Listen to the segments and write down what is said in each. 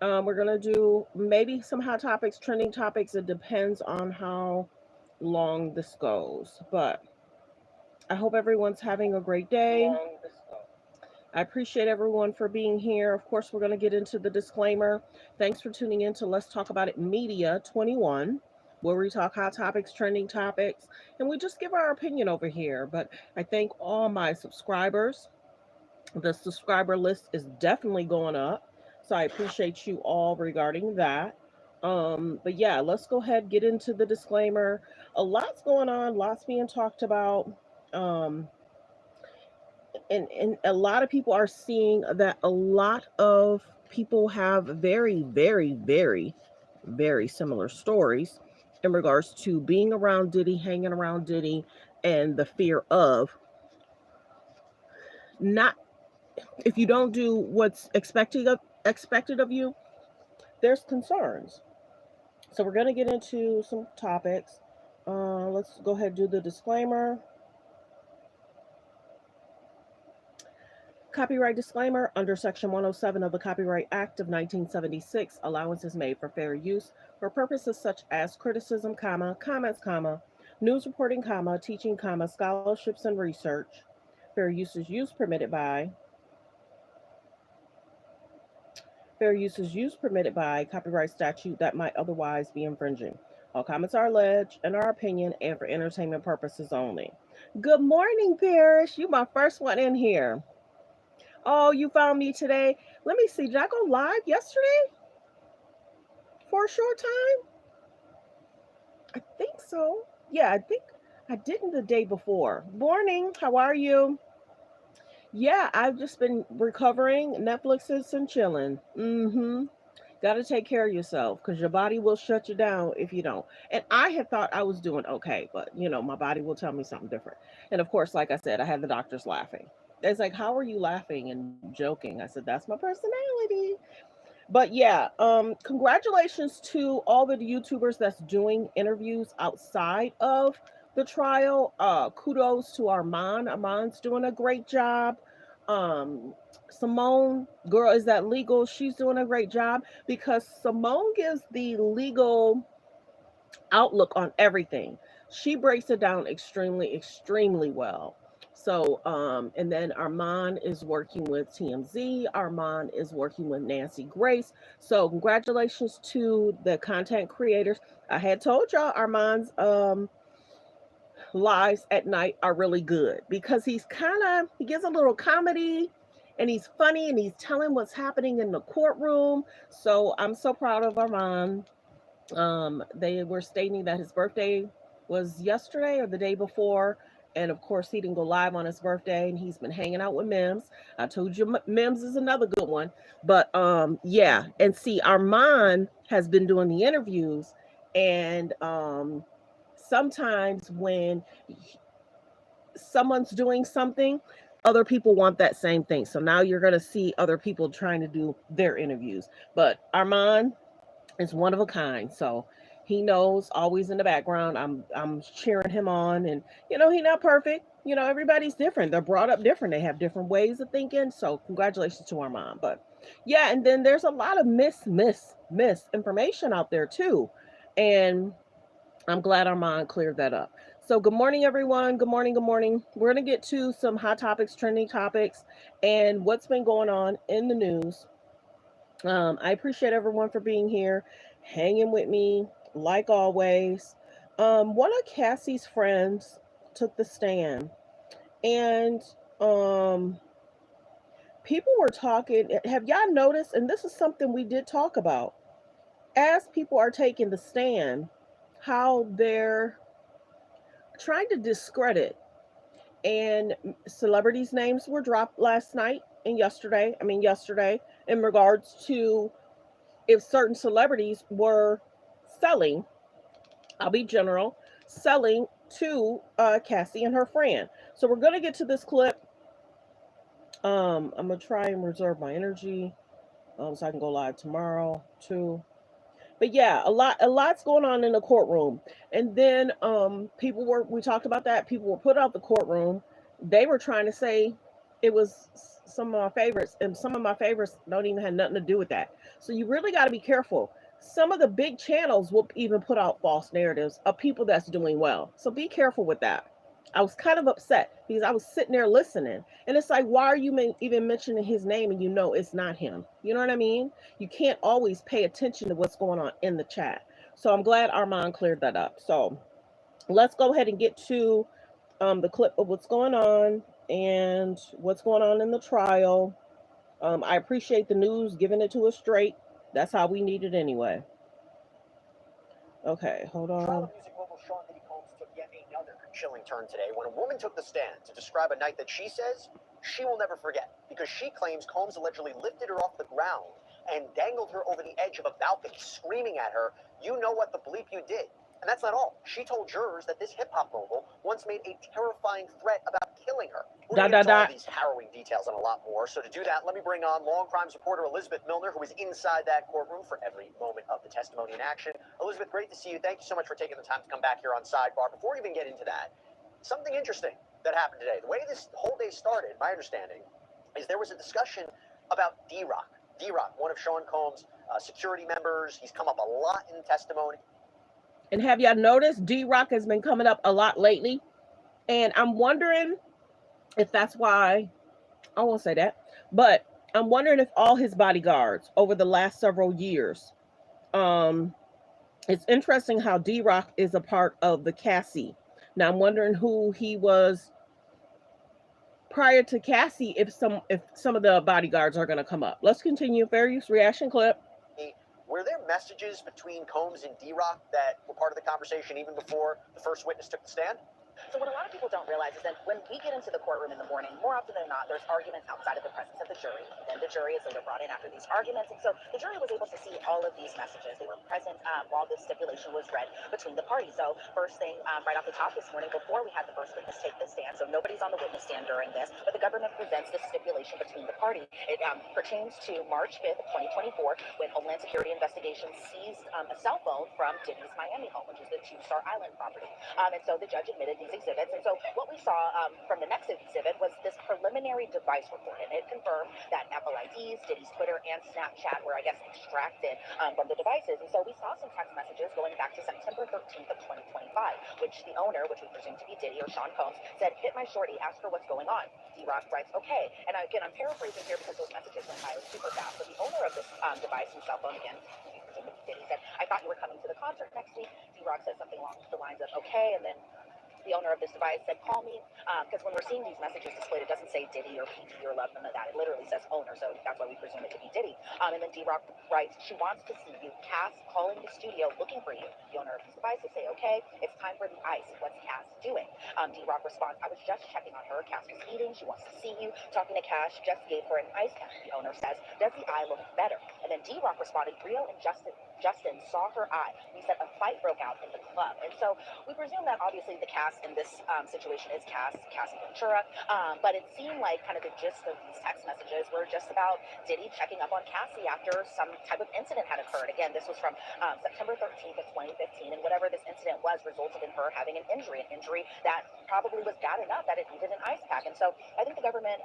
We're gonna do maybe some hot topics, trending topics. It depends on how long this goes. But I hope everyone's having a great day. I appreciate everyone for being here. Of course, we're going to get into the disclaimer. Thanks for tuning in to Let's Talk About It Media 21, where we talk hot topics, trending topics, and we just give our opinion over here. But I thank all my subscribers. The subscriber list is definitely going up. So I appreciate you all regarding that. But yeah, let's go ahead get into the disclaimer. A lot's going on, lots being talked about. Um, and a lot of people are seeing that a lot of people have very, very, very, very similar stories in regards to being around Diddy, hanging around Diddy, and the fear of not, if you don't do what's expected of you, there's concerns. So we're going to get into some topics. Let's go ahead and do the disclaimer. Copyright disclaimer: under Section 107 of the Copyright Act of 1976, allowance is made for fair use for purposes such as criticism, comments, news reporting, teaching, scholarships and research. Fair use is use permitted by copyright statute that might otherwise be infringing. All comments are alleged and our opinion and for entertainment purposes only. Good morning, Parrish. You my first one in here. Oh, you found me today. Let me see. Did I go live yesterday for a short time? I think so. Yeah, I think I didn't the day before. Morning. How are you? Yeah, I've just been recovering. Netflix is and chilling. Mm-hmm. Got to take care of yourself because your body will shut you down if you don't. And I had thought I was doing okay, but my body will tell me something different. And of course, like I said, I had the doctors laughing. It's like, how are you laughing and joking? I said, that's my personality. But yeah, congratulations to all the YouTubers that's doing interviews outside of the trial. Kudos to Armand. Armand's doing a great job. Simone, girl, is that legal? She's doing a great job because Simone gives the legal outlook on everything. She breaks it down extremely, extremely well. So, and then Armand is working with TMZ. Armand is working with Nancy Grace. So, congratulations to the content creators. I had told y'all Armand's lives at night are really good because he gives a little comedy and he's funny and he's telling what's happening in the courtroom. So, I'm so proud of Armand. They were stating that his birthday was yesterday or the day before. And of course, he didn't go live on his birthday, and he's been hanging out with Mims. I told you Mims is another good one. But yeah, and see, Armand has been doing the interviews, and sometimes when someone's doing something, other people want that same thing. So now you're going to see other people trying to do their interviews. But Armand is one of a kind. So he knows always in the background. I'm cheering him on, and he's not perfect. Everybody's different. They're brought up different. They have different ways of thinking. So congratulations to our mom. But yeah, and then there's a lot of misinformation out there too, and I'm glad Armand cleared that up. So good morning, everyone. Good morning. Good morning. We're gonna get to some hot topics, trending topics, and what's been going on in the news. I appreciate everyone for being here, hanging with me, like always. One of Cassie's friends took the stand, and um, people were talking. Have y'all noticed? And this is something we did talk about. As people are taking the stand, how they're trying to discredit, and celebrities' names were dropped last night and yesterday. I mean, yesterday, in regards to if certain celebrities were selling, I'll be general, selling to Cassie and her friend. So we're gonna get to this clip. I'm gonna try and reserve my energy so I can go live tomorrow too. But yeah, a lot's going on in the courtroom. And then we talked about that. People were put out the courtroom. They were trying to say it was some of my favorites, and some of my favorites don't even have nothing to do with that. So you really got to be careful. Some of the big channels will even put out false narratives of people that's doing well. So be careful with that. I was kind of upset because I was sitting there listening, and it's like, why are you even mentioning his name and you know it's not him? You know what I mean? You can't always pay attention to what's going on in the chat. So I'm glad Armand cleared that up. So let's go ahead and get to the clip of what's going on and what's going on in the trial. I appreciate the news giving it to us straight. That's how we need it anyway. Okay, hold on. Trial of music mogul Sean Diddy Combs took yet another chilling turn today when a woman took the stand to describe a night that she says she will never forget because she claims Combs allegedly lifted her off the ground and dangled her over the edge of a balcony, screaming at her, "You know what the bleep you did." And that's not all. She told jurors that this hip-hop mogul once made a terrifying threat about killing her. We're going to get into all these harrowing details and a lot more. So to do that, let me bring on Long Crimes reporter Elizabeth Milner, who is inside that courtroom for every moment of the testimony in action. Elizabeth, great to see you. Thank you so much for taking the time to come back here on Sidebar. Before we even get into that, something interesting that happened today. The way this whole day started, my understanding, is there was a discussion about D-Rock. D-Rock, one of Sean Combs' security members. He's come up a lot in testimony. And have y'all noticed D-Rock has been coming up a lot lately? And I'm wondering if that's why, I won't say that, but I'm wondering if all his bodyguards over the last several years, it's interesting how D-Rock is a part of the Cassie. Now I'm wondering who he was prior to Cassie, if some of the bodyguards are going to come up. Let's continue. Fair use reaction clip. Were there messages between Combs and D-Rock that were part of the conversation even before the first witness took the stand? So what a lot of people don't realize is that when we get into the courtroom in the morning, more often than not, there's arguments outside of the presence of the jury. Then the jury is later brought in after these arguments. And so the jury was able to see all of these messages. They were present while this stipulation was read between the parties. So first thing, right off the top this morning, before we had the first witness take the stand, so nobody's on the witness stand during this, but the government presents this stipulation between the parties. It pertains to March 5th, 2024, when Homeland Security Investigations seized a cell phone from Diddy's Miami home, which is the Two-Star Island property. And so the judge admitted these exhibits. And so what we saw from the next exhibit was this preliminary device report, and it confirmed that Apple IDs, Diddy's Twitter, and Snapchat were, I guess, extracted from the devices. And so we saw some text messages going back to September 13th of 2025, which the owner, which we presume to be Diddy or Sean Combs, said, "Hit my shorty, ask her what's going on." D-Rock writes, "Okay." And again, I'm paraphrasing here because those messages went by super fast. But the owner of this device and cell phone, again, Diddy said, "I thought you were coming to the concert next week." D-Rock said something along the lines of, "Okay." And then the owner of this device said, "Call me," because when we're seeing these messages displayed, it doesn't say Diddy or PG or love, none of that. It literally says owner, so that's why we presume it to be Diddy. And then D-Rock writes, "She wants to see you. Cass calling the studio looking for you." The owner of this device will say, "Okay, it's time for the ice. What's Cass doing?" D-Rock responds, "I was just checking on her. Cass was eating. She wants to see you. Talking to Cash, just gave her an ice pack." The owner says, "Does the eye look better?" And then D-Rock responded, "Rio and Justin saw her eye." He said a fight broke out in the club. And so we presume that obviously the Cass in this situation is Cassie Ventura. But it seemed like kind of the gist of these text messages were just about Diddy checking up on Cassie after some type of incident had occurred. Again, this was from September 13th of 2015. And whatever this incident was resulted in her having an injury that probably was bad enough that it needed an ice pack. And so I think the government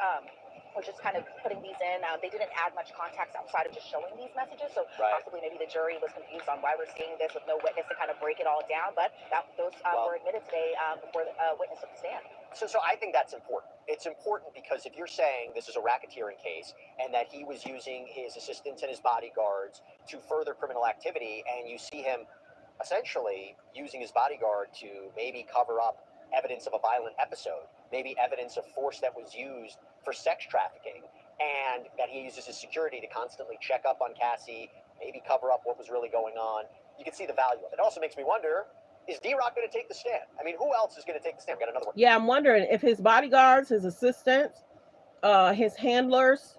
was just kind of putting these in. They didn't add much context outside of just showing these messages. So possibly maybe the jury was confused on why we're seeing this with no witness to kind of break it all down. But those were admitted today before the witness took the stand. So I think that's important. It's important because if you're saying this is a racketeering case and that he was using his assistants and his bodyguards to further criminal activity, and you see him essentially using his bodyguard to maybe cover up evidence of a violent episode, maybe evidence of force that was used for sex trafficking, and that he uses his security to constantly check up on Cassie, maybe cover up what was really going on, you can see the value of it. It also makes me wonder, is D-Rock going to take the stand? I mean, who else is going to take the stand? We got another one. Yeah, I'm wondering if his bodyguards, his assistants, his handlers,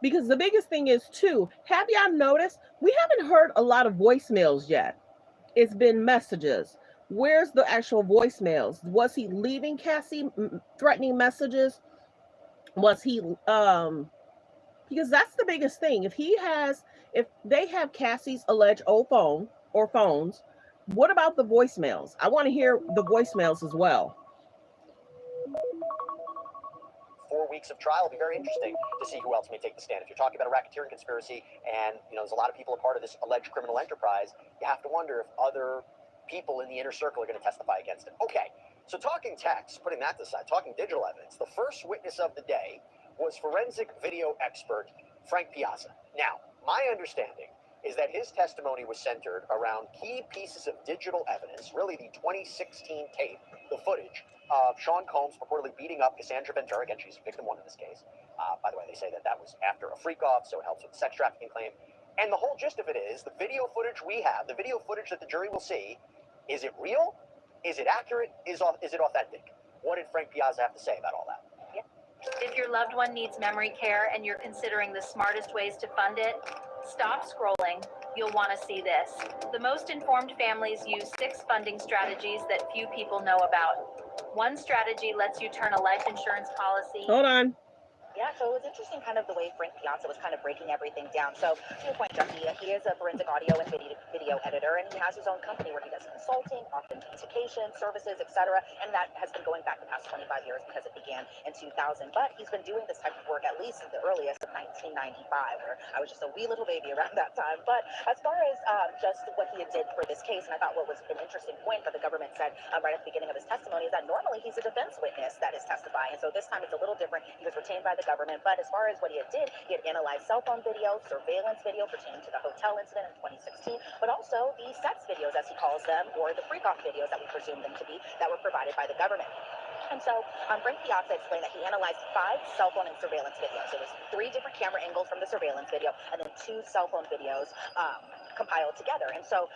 because the biggest thing is too, have y'all noticed we haven't heard a lot of voicemails yet? It's been messages. Where's the actual voicemails? Was he leaving Cassie threatening messages? Was he because that's the biggest thing. If they have Cassie's alleged old phone or phones, what about the voicemails? I want to hear the voicemails as well. 4 weeks of trial, it'll be very interesting to see who else may take the stand. If you're talking about a racketeering conspiracy and, there's a lot of people a part of this alleged criminal enterprise, you have to wonder if other people in the inner circle are going to testify against it. Okay, so talking text, putting that aside, talking digital evidence, the first witness of the day was forensic video expert Frank Piazza. Now, my understanding is that his testimony was centered around key pieces of digital evidence, really the 2016 tape, the footage of Sean Combs purportedly beating up Cassandra Ventura. Again, she's victim one in this case. By the way, they say that was after a freak-off, so it helps with the sex trafficking claim. And the whole gist of it is the video footage we have, the video footage that the jury will see, is it real? Is it accurate? Is it authentic? What did Frank Piazza have to say about all that? If your loved one needs memory care and you're considering the smartest ways to fund it, stop scrolling. You'll want to see this. The most informed families use 6 funding strategies that few people know about. One strategy lets you turn a life insurance policy. Hold on. Yeah, so it was interesting kind of the way Frank Piazza was kind of breaking everything down. So to your point, Jackie, he is a forensic audio and video editor, and he has his own company where he does consulting, authentication, services, etc. And that has been going back the past 25 years because it began in 2000. But he's been doing this type of work at least since the earliest of 1995, where I was just a wee little baby around that time. But as far as just what he did for this case, and I thought what was an interesting point that the government said right at the beginning of his testimony is that normally he's a defense witness that is testifying. And so this time it's a little different. He was retained by the government, but as far as what he did, he had analyzed cell phone video, surveillance video pertaining to the hotel incident in 2016, but also the sex videos, as he calls them, or the Freakoff videos that we presume them to be, that were provided by the government. And so Frank Piazza explained that he analyzed 5 cell phone and surveillance videos. There was 3 different camera angles from the surveillance video, and then 2 cell phone videos compiled together. And so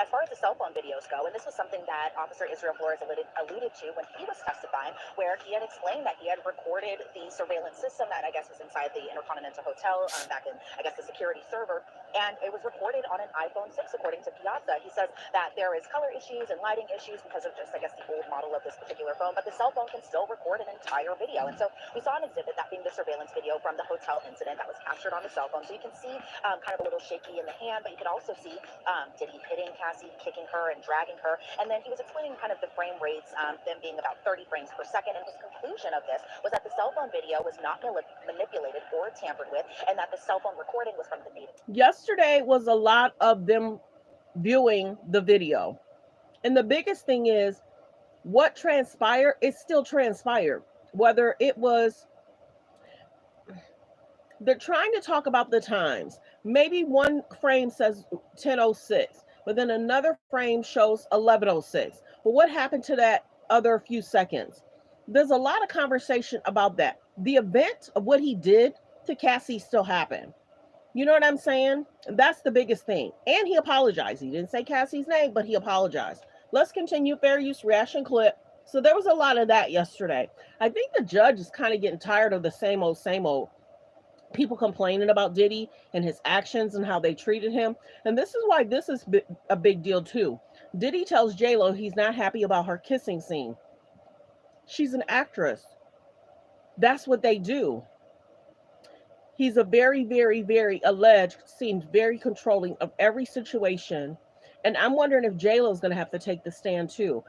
as far as the cell phone videos go, and this was something that Officer Israel Flores alluded to when he was testifying, where he had explained that he had recorded the surveillance system that I guess was inside the Intercontinental Hotel back in, I guess, the security server, and it was recorded on an iPhone 6, according to Piazza. He says that there is color issues and lighting issues because of just, I guess, the old model of this particular phone, but the cell phone can still record an entire video. And so we saw an exhibit, that being the surveillance video from the hotel incident that was captured on the cell phone. So you can see kind of a little shaky in the hand, but you can also see Diddy hitting Cassie, kicking her and dragging her. And then he was explaining kind of the frame rates, them being about 30 frames per second. And his conclusion of this was that the cell phone video was not manipulated or tampered with, and that the cell phone recording was from the native. Yesterday was a lot of them viewing the video. And the biggest thing is what transpired, it still transpired. Whether it was, they're trying to talk about the times. Maybe one frame says 10:06, but then another frame shows 11:06. Well, what happened to that other few seconds? There's a lot of conversation about that. The event of what he did to Cassie still happened. You know what I'm saying? That's the biggest thing. And he apologized. He didn't say Cassie's name, but he apologized. Let's continue. Fair use reaction clip. So there was a lot of that yesterday. I think the judge is kind of getting tired of the same old people complaining about Diddy and his actions and how they treated him. And this is why this is a big deal too. Diddy tells J-Lo he's not happy about her kissing scene. She's an actress. That's what they do. He's a very, very, very alleged, seems very controlling of every situation. And I'm wondering if J-Lo is going to have to take the stand too.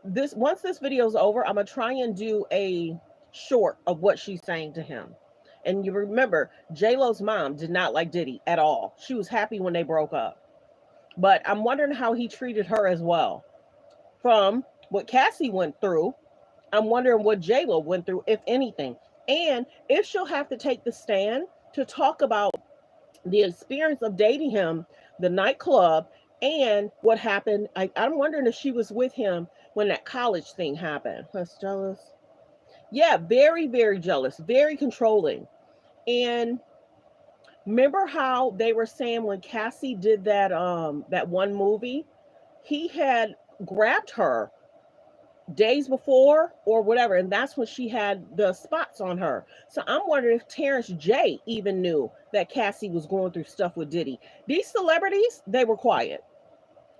Once this video is over, I'm going to try and do a short of what she's saying to him. And you remember, J-Lo's mom did not like Diddy at all. She was happy when they broke up. But I'm wondering how he treated her as well. From what Cassie went through, I'm wondering what J-Lo went through, if anything. And if she'll have to take the stand to talk about the experience of dating him, the nightclub, and what happened. I'm wondering if she was with him when that college thing happened. That's jealous. Yeah, very, very jealous, very controlling. And remember how they were saying when Cassie did that one movie, he had grabbed her days before or whatever, and that's when she had the spots on her. So I'm wondering if Terrence J even knew that Cassie was going through stuff with Diddy. These celebrities, they were quiet.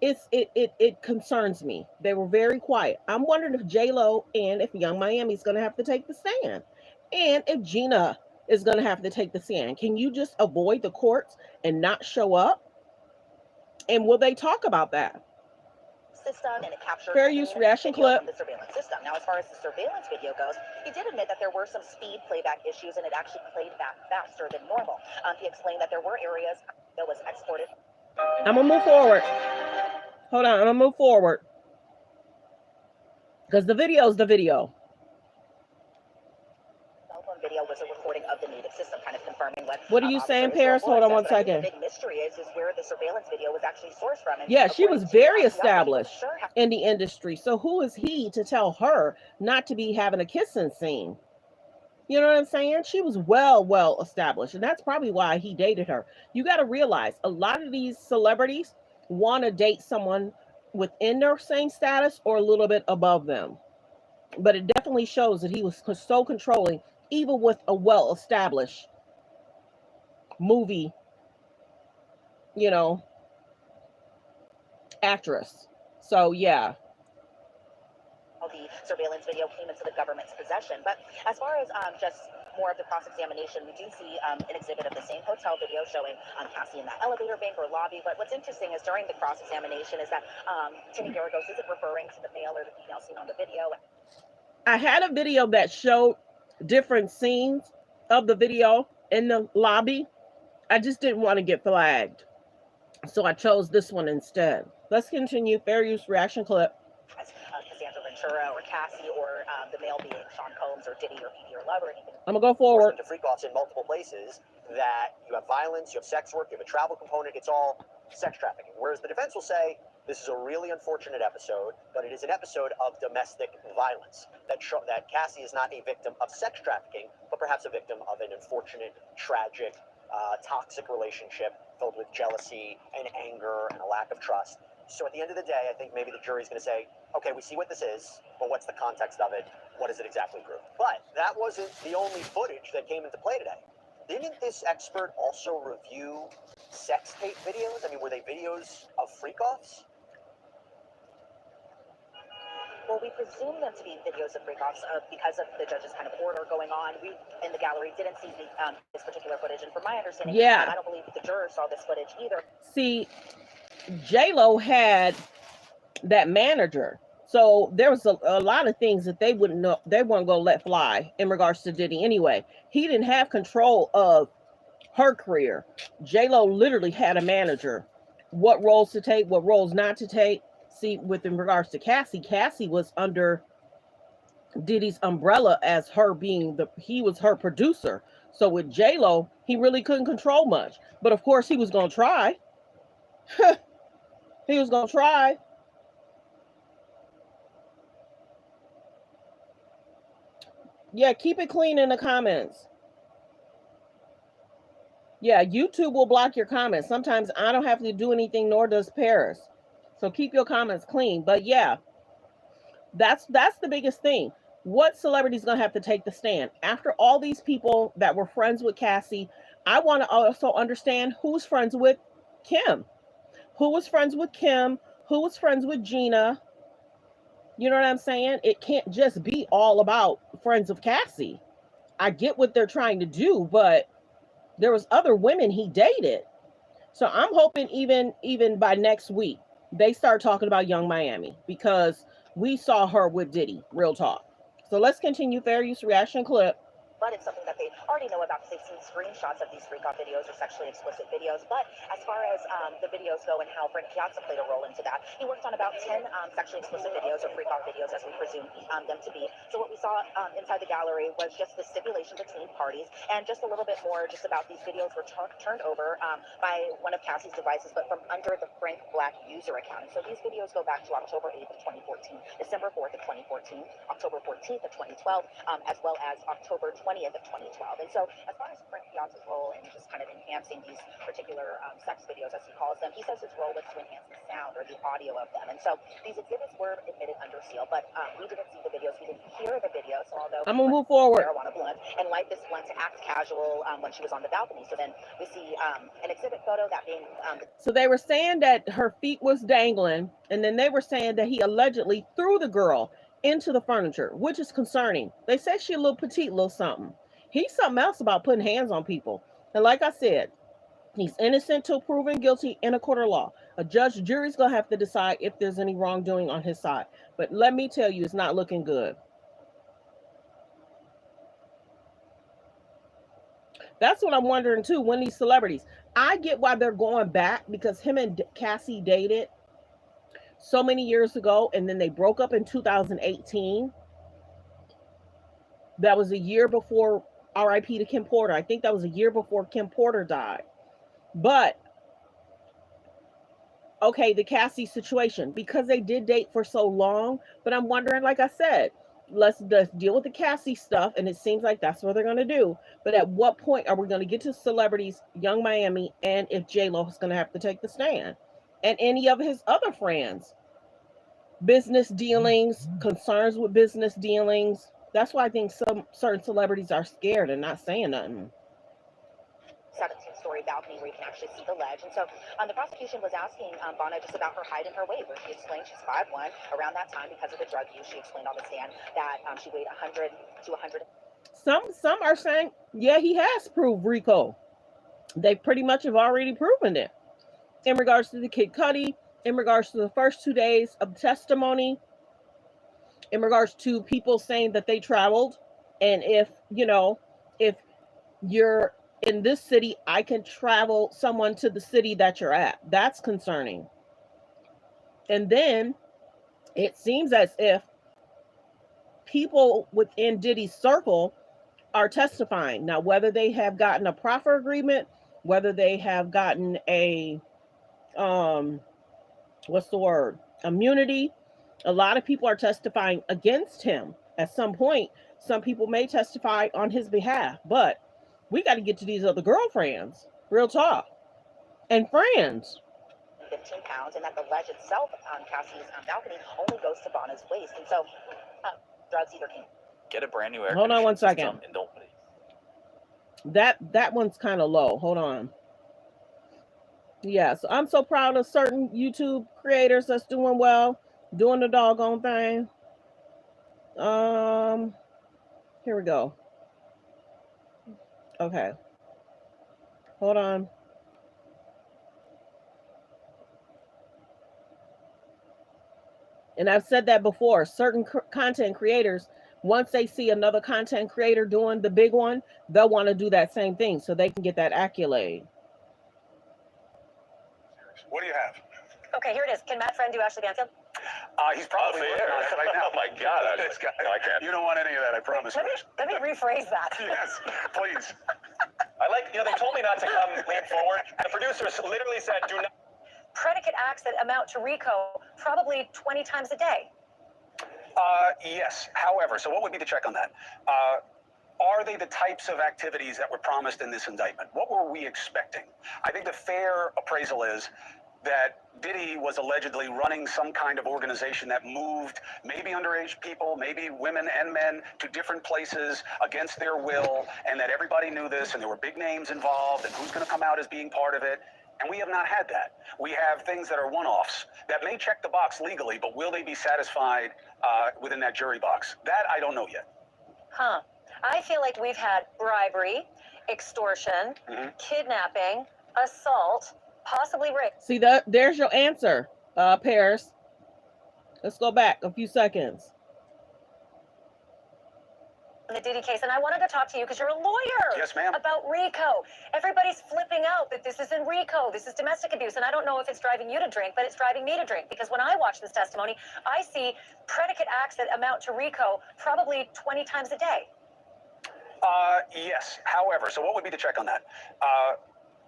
It concerns me. They were very quiet. I'm wondering if J-Lo and if Young Miami's going to have to take the stand, and if Gina is going to have to take the stand. Can you just avoid the courts and not show up? And will they talk about that? system, and it captured fair use reaction video clip. from the surveillance system. Now, as far as the surveillance video goes, he did admit that there were some speed playback issues, and it actually played back faster than normal. He explained that there were areas that was exported. I'm gonna move forward. Hold on, I'm gonna move forward because the video is the video. Cell phone video was a recording of the native system, kind of confirming what are you saying, Paris? Hold on one second. The big mystery is where the surveillance video was actually sourced from. And yeah, she was very established in the industry. So who is he to tell her not to be having a kissing scene? You know what I'm saying? She was well established, and that's probably why he dated her. You got to realize a lot of these celebrities want to date someone within their same status or a little bit above them. But it definitely shows that he was so controlling, even with a well-established movie, you know, actress. So yeah. The surveillance video came into the government's possession. But as far as just more of the cross-examination, we do see an exhibit of the same hotel video showing Cassie in that elevator bank or lobby. But what's interesting is during the cross-examination is that Timmy Garagos isn't referring to the male or the female seen on the video. I had a video that showed different scenes of the video in the lobby. I just didn't want to get flagged, so I chose this one instead. Let's continue. Fair use reaction clip. Cassandra Ventura or Cassie or the male being Sean Combs or Diddy or PD or Love or anything. I'm gonna go forward. To Freakoffs in multiple places that you have violence, you have sex work, you have a travel component. It's all sex trafficking. Whereas the defense will say this is a really unfortunate episode, but it is an episode of domestic violence. That Cassie is not a victim of sex trafficking, but perhaps a victim of an unfortunate, tragic, toxic relationship filled with jealousy and anger and a lack of trust. So at the end of the day, I think maybe the jury's going to say, okay, we see what this is, but what's the context of it? What does it exactly prove? But that wasn't the only footage that came into play today. Didn't this expert also review sex tape videos? I mean, were they videos of freak-offs? Well, we presume them to be videos of freak-offs because of the judge's kind of order going on. We, in the gallery, didn't see this particular footage. And from my understanding, I don't believe the jurors saw this footage either. See, J-Lo had that manager. So there was a lot of things that they wouldn't know, they weren't going to let fly in regards to Diddy anyway. He didn't have control of her career. J-Lo literally had a manager. What roles to take, what roles not to take. See, in regards to Cassie, Cassie was under Diddy's umbrella as her being he was her producer. So with J-Lo, he really couldn't control much. But of course, he was going to try. He was going to try. Yeah, keep it clean in the comments. Yeah, YouTube will block your comments. Sometimes I don't have to do anything, nor does Paris. So keep your comments clean. But yeah, that's the biggest thing. What celebrity's going to have to take the stand? After all these people that were friends with Cassie, I want to also understand who's friends with Kim. Who was friends with Kim? Who was friends with Gina? You know what I'm saying? It can't just be all about friends of Cassie. I get what they're trying to do, but there was other women he dated. So I'm hoping even by next week, they start talking about Young Miami, because we saw her with Diddy. Real talk. So let's continue. Fair use reaction clip. But it's something that they already know about because they've seen screenshots of these freak-off videos or sexually explicit videos. But as far as the videos go and how Frank Piazza played a role into that, he worked on about 10 sexually explicit videos or freak-off videos, as we presume them to be. So what we saw inside the gallery was just the stipulation between parties and just a little bit more just about these videos were turned over by one of Cassie's devices, but from under the Frank Black user account. And so these videos go back to October 8th of 2014, December 4th of 2014, October 14th of 2012, as well as October 20th of 2012. And so as far as Frank Piazza's role in just kind of enhancing these particular sex videos, as he calls them, he says his role was to enhance the sound or the audio of them. And so these exhibits were admitted under seal, but we didn't see the videos, we didn't hear the videos. So although I'm gonna move forward. Marijuana blunt and light this blunt to act casual when she was on the balcony. So then we see an exhibit photo that being so they were saying that her feet was dangling, and then they were saying that he allegedly threw the girl into the furniture, which is concerning. They said she a little petite, little something. He's something else about putting hands on people. And like I said, he's innocent till proven guilty in a court of law. A judge, jury's gonna have to decide if there's any wrongdoing on his side. But let me tell you, it's not looking good. That's what I'm wondering too. When these celebrities, I get why they're going back because him and Cassie dated so many years ago, and then they broke up in 2018. That was a year before RIP to Kim Porter. I think that was a year before Kim Porter died. But okay, the Cassie situation, because they did date for so long. But I'm wondering, like I said, let's deal with the Cassie stuff, and it seems like that's what they're going to do. But at what point are we going to get to celebrities, Young Miami, and if J-Lo is going to have to take the stand? And any of his other friends, business dealings, concerns with business dealings. That's why I think some certain celebrities are scared and not saying nothing. 17-story balcony where you can actually see the ledge. And so the prosecution was asking Bono just about her height and her weight, where she explained she's 5'1". Around that time, because of the drug use, she explained on the stand that she weighed 100 to 100. Some are saying, yeah, he has proved RICO. They pretty much have already proven it. In regards to the Kid Cudi, in regards to the first 2 days of testimony, in regards to people saying that they traveled, and if you're in this city, I can travel someone to the city that you're at. That's concerning. And then it seems as if people within Diddy's circle are testifying. Now, whether they have gotten a proffer agreement, whether they have gotten a, immunity, a lot of people are testifying against him. At some point, some people may testify on his behalf, but we got to get to these other girlfriends, real talk, and friends. 15 pounds, and that the ledge itself on Cassie's balcony only goes to Bono's waist. And so drugs either can get a brand new air Hold on one second. And don't that one's kind of low. Hold on. Yeah, so I'm so proud of certain YouTube creators that's doing well, doing the doggone thing. Here we go. Okay. Hold on. And I've said that before. Certain content creators, once they see another content creator doing the big one, they'll want to do that same thing so they can get that accolade. What do you have? Okay, here it is. Can Matt Friend do Ashley Banfield? He's probably there right now. Oh my God! This guy. No, I can't. You don't want any of that, I promise. Let me rephrase that. Yes, please. I like, they told me not to come lean forward. The producers literally said, do not. Predicate acts that amount to RICO probably 20 times a day. Yes. However, so what would be the check on that? Are they the types of activities that were promised in this indictment? What were we expecting? I think the fair appraisal is that Diddy was allegedly running some kind of organization that moved maybe underage people, maybe women and men, to different places against their will, and that everybody knew this, and there were big names involved, and who's going to come out as being part of it. And we have not had that. We have things that are one-offs that may check the box legally, but will they be satisfied within that jury box? That I don't know yet. I feel like we've had bribery, extortion, kidnapping, assault, possibly rape. See, there's your answer, Paris. Let's go back a few seconds. In the Diddy case, and I wanted to talk to you because you're a lawyer. Yes, ma'am. About RICO. Everybody's flipping out that this isn't RICO. This is domestic abuse, and I don't know if it's driving you to drink, but it's driving me to drink, because when I watch this testimony, I see predicate acts that amount to RICO probably 20 times a day. Yes. However, so what would be the check on that?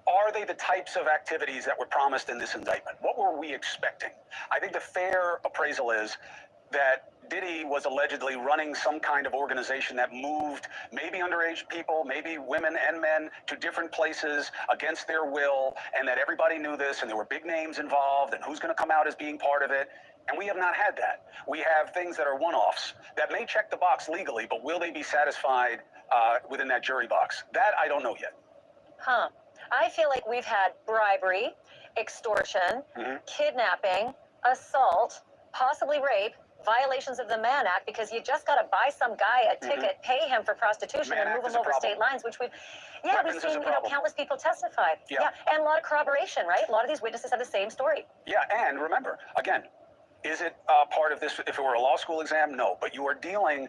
Are they the types of activities that were promised in this indictment? What were we expecting? I think the fair appraisal is that Diddy was allegedly running some kind of organization that moved maybe underage people, maybe women and men, to different places against their will, and that everybody knew this, and there were big names involved, and who's going to come out as being part of it. And we have not had that. We have things that are one-offs that may check the box legally, but will they be satisfied within that jury box? That I don't know yet. I feel like we've had bribery, extortion, kidnapping, assault, possibly rape, violations of the Mann Act, because you just got to buy some guy a ticket, pay him for prostitution, Mann and move Act him is a over problem. state lines, which we've Weapons we've is a seen problem. countless people testify. Yeah. And a lot of corroboration, right? A lot of these witnesses have the same story. Yeah, and remember, again, is it part of this? If it were a law school exam, no. But you are dealing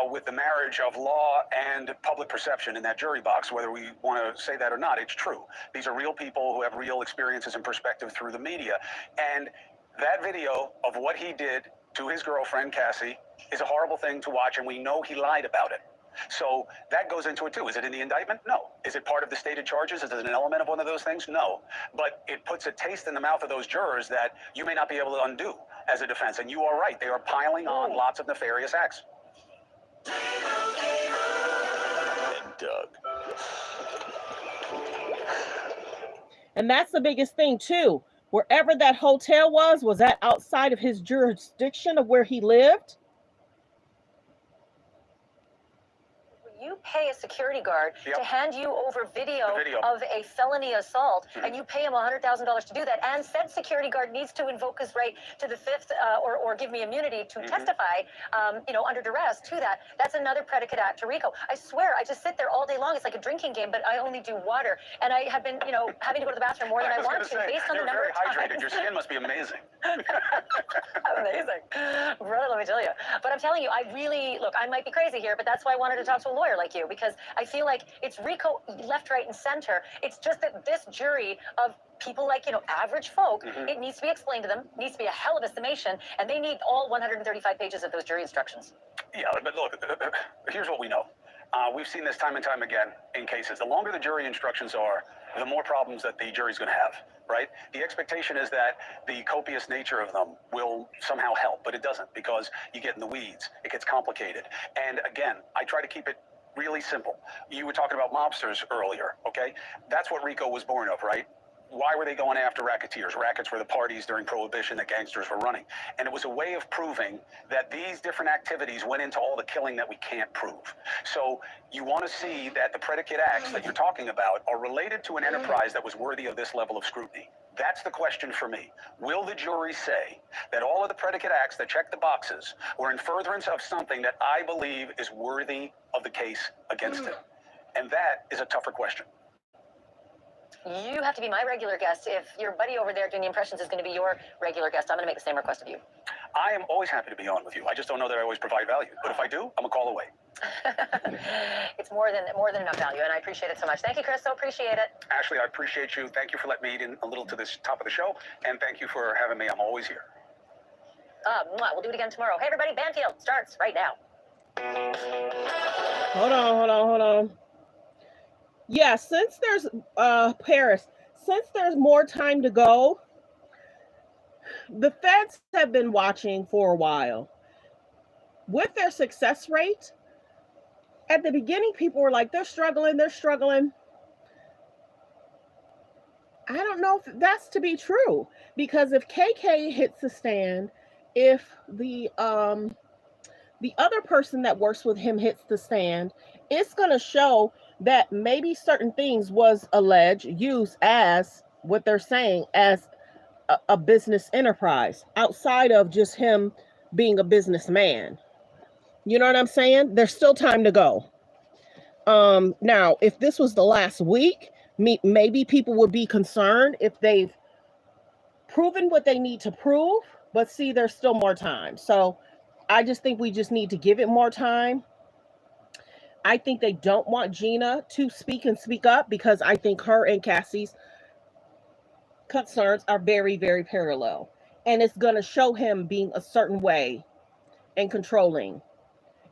with the marriage of law and public perception in that jury box, whether we want to say that or not. It's true. These are real people who have real experiences and perspective through the media. And that video of what he did to his girlfriend, Cassie, is a horrible thing to watch, and we know he lied about it. So that goes into it too. Is it in the indictment? No. Is it part of the stated charges? Is it an element of one of those things? No. But it puts a taste in the mouth of those jurors that you may not be able to undo as a defense. And you are right. They are piling on lots of nefarious acts. And Doug. And that's the biggest thing too. Wherever that hotel was that outside of his jurisdiction of where he lived? You pay a security guard to hand you over video video of a felony assault, and you pay him $100,000 to do that, and said security guard needs to invoke his right to the fifth or give me immunity to testify, under duress to that. That's another predicate act to RICO. I swear, I just sit there all day long. It's like a drinking game, but I only do water, and I have been, having to go to the bathroom more than I want to, based on the number very of times. hydrated. Your skin must be amazing. Amazing. Brother, let me tell you. But I'm telling you, I might be crazy here, but that's why I wanted to talk to a lawyer like you, because I feel like it's RICO left, right, and center. It's just that this jury of people like, average folk, it needs to be explained to them, needs to be a hell of a summation, and they need all 135 pages of those jury instructions. Yeah, but look, here's what we know. We've seen this time and time again in cases. The longer the jury instructions are, the more problems that the jury's going to have, right? The expectation is that the copious nature of them will somehow help, but it doesn't, because you get in the weeds. It gets complicated. And again, I try to keep it really simple. You were talking about mobsters earlier, okay? That's what RICO was born of, right? Why were they going after racketeers? Rackets were the parties during Prohibition that gangsters were running. And it was a way of proving that these different activities went into all the killing that we can't prove. So you want to see that the predicate acts that you're talking about are related to an enterprise that was worthy of this level of scrutiny. That's the question for me. Will the jury say that all of the predicate acts that check the boxes were in furtherance of something that I believe is worthy of the case against it? And that is a tougher question. You have to be my regular guest. If your buddy over there doing the impressions is going to be your regular guest, I'm going to make the same request of you. I am always happy to be on with you. I just don't know that I always provide value. But if I do, I'm a call away. It's more than enough value, and I appreciate it so much. Thank you, Chris. So appreciate it. Ashley, I appreciate you. Thank you for letting me eat in a little to this top of the show, and thank you for having me. I'm always here. We'll do it again tomorrow. Hey, everybody, Banfield starts right now. Hold on. Yeah, since there's Paris, since there's more time to go, the feds have been watching for a while. With their success rate, at the beginning, people were like, they're struggling. I don't know if that's to be true, because if KK hits the stand, if the other person that works with him hits the stand, it's going to show that maybe certain things was used as what they're saying as a business enterprise outside of just him being a businessman. You know what I'm saying? There's still time to go. Now, if this was the last week, maybe people would be concerned if they've proven what they need to prove, but see, there's still more time. So I just think we just need to give it more time. I think they don't want Gina to speak up, because I think her and Cassie's concerns are very, very parallel. And it's going to show him being a certain way and controlling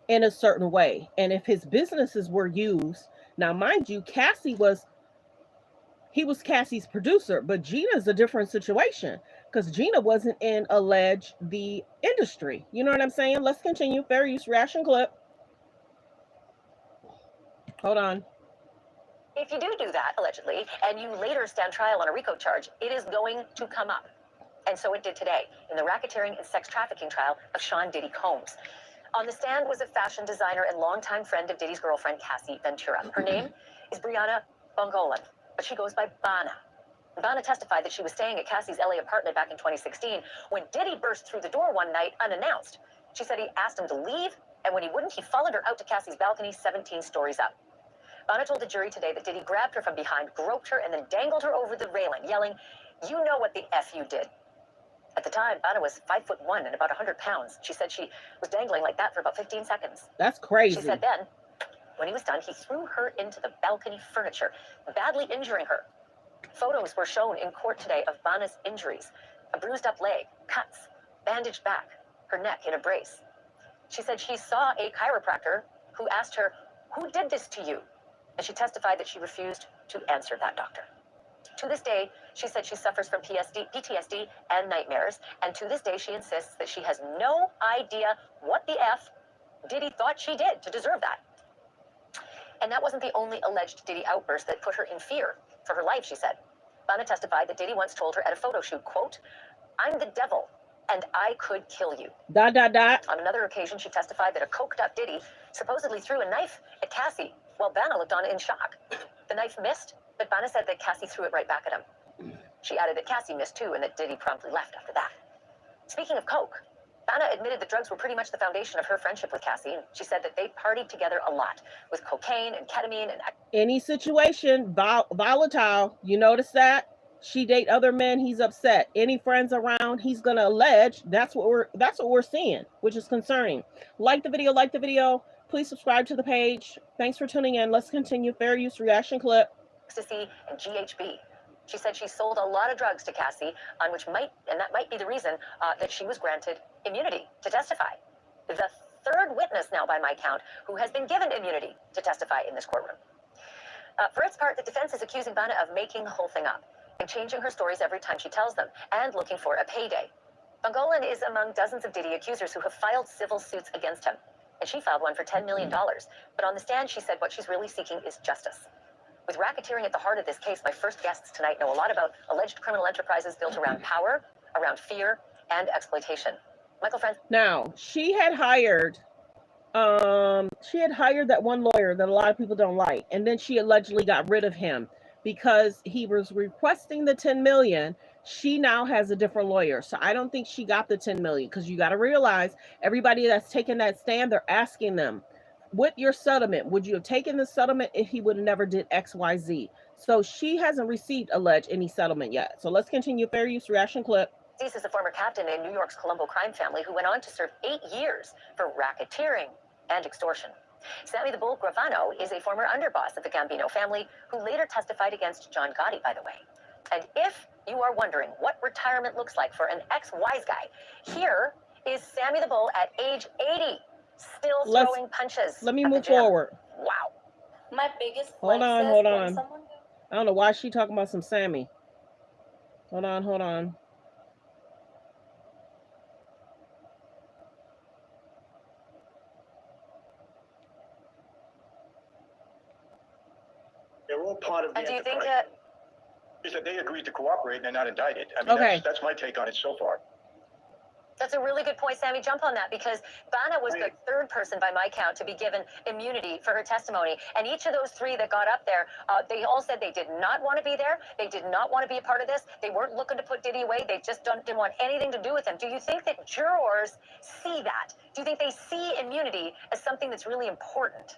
in a certain way. And if his businesses were used, now mind you, he was Cassie's producer, but Gina's a different situation, because Gina wasn't in the industry. You know what I'm saying? Let's continue. Fair use reaction clip. Hold on. If you do that, allegedly, and you later stand trial on a RICO charge, it is going to come up. And so it did today in the racketeering and sex trafficking trial of Sean Diddy Combs. On the stand was a fashion designer and longtime friend of Diddy's girlfriend, Cassie Ventura. Her name is Brianna Bongolan, but she goes by Bana. Bana testified that she was staying at Cassie's LA apartment back in 2016 when Diddy burst through the door one night unannounced. She said he asked him to leave, and when he wouldn't, he followed her out to Cassie's balcony 17 stories up. Vanna told the jury today that Diddy grabbed her from behind, groped her, and then dangled her over the railing, yelling, "You know what the F you did." At the time, Vanna was 5'1" and about 100 pounds. She said she was dangling like that for about 15 seconds. That's crazy. She said then, when he was done, he threw her into the balcony furniture, badly injuring her. Photos were shown in court today of Vanna's injuries: a bruised up leg, cuts, bandaged back, her neck in a brace. She said she saw a chiropractor who asked her, "Who did this to you?" And she testified that she refused to answer that doctor. To this day, she said she suffers from PTSD and nightmares, and to this day she insists that she has no idea what the F Diddy thought she did to deserve that. And that wasn't the only alleged Diddy outburst that put her in fear for her life, she said. Vanna testified that Diddy once told her at a photo shoot, quote, "I'm the devil, and I could kill you." ... On another occasion, she testified that a coked-up Diddy supposedly threw a knife at Cassie while Vanna looked on in shock. The knife missed, but Vanna said that Cassie threw it right back at him. She added that Cassie missed too, and that Diddy promptly left after that. Speaking of coke, Vanna admitted that drugs were pretty much the foundation of her friendship with Cassie, and she said that they partied together a lot with cocaine and ketamine and... Any situation, volatile, you notice that? She date other men, he's upset. Any friends around, he's gonna allege. That's what we're seeing, which is concerning. Like the video. Please subscribe to the page. Thanks for tuning in. Let's continue. Fair use reaction clip. Ecstasy and GHB. She said she sold a lot of drugs to Cassie, that might be the reason that she was granted immunity to testify. The third witness now, by my count, who has been given immunity to testify in this courtroom. For its part, the defense is accusing Vanna of making the whole thing up and changing her stories every time she tells them, and looking for a payday. Bongolan is among dozens of Diddy accusers who have filed civil suits against him, and she filed one for $10 million. But on the stand, she said what she's really seeking is justice. With racketeering at the heart of this case, my first guests tonight know a lot about alleged criminal enterprises built around power, around fear, and exploitation. Michael Franz. Now, she had hired that one lawyer that a lot of people don't like, and then she allegedly got rid of him because he was requesting the 10 million. She now has a different lawyer. So I don't think she got the 10 million, because you got to realize everybody that's taking that stand, they're asking them, with your settlement, would you have taken the settlement if he would have never did XYZ? So she hasn't received any settlement yet. So let's continue. Fair use reaction clip. This is a former captain in New York's Colombo crime family who went on to serve 8 years for racketeering and extortion. Sammy the Bull Gravano is a former underboss of the Gambino family who later testified against John Gotti, by the way. And if you are wondering what retirement looks like for an ex-wise guy, here is Sammy the Bull at age 80, still throwing punches. Let me move forward. Wow. My biggest hold on. I don't know why she talking about some Sammy. Hold on. They're all part of the And do you enterprise. think that... Is that they agreed to cooperate and they're not indicted. I mean, that's my take on it so far. That's a really good point, Sammy. Jump on that, because Vanna was the third person, by my count, to be given immunity for her testimony. And each of those three that got up there, they all said they did not want to be there. They did not want to be a part of this. They weren't looking to put Diddy away. They just didn't want anything to do with him. Do you think that jurors see that? Do you think they see immunity as something that's really important?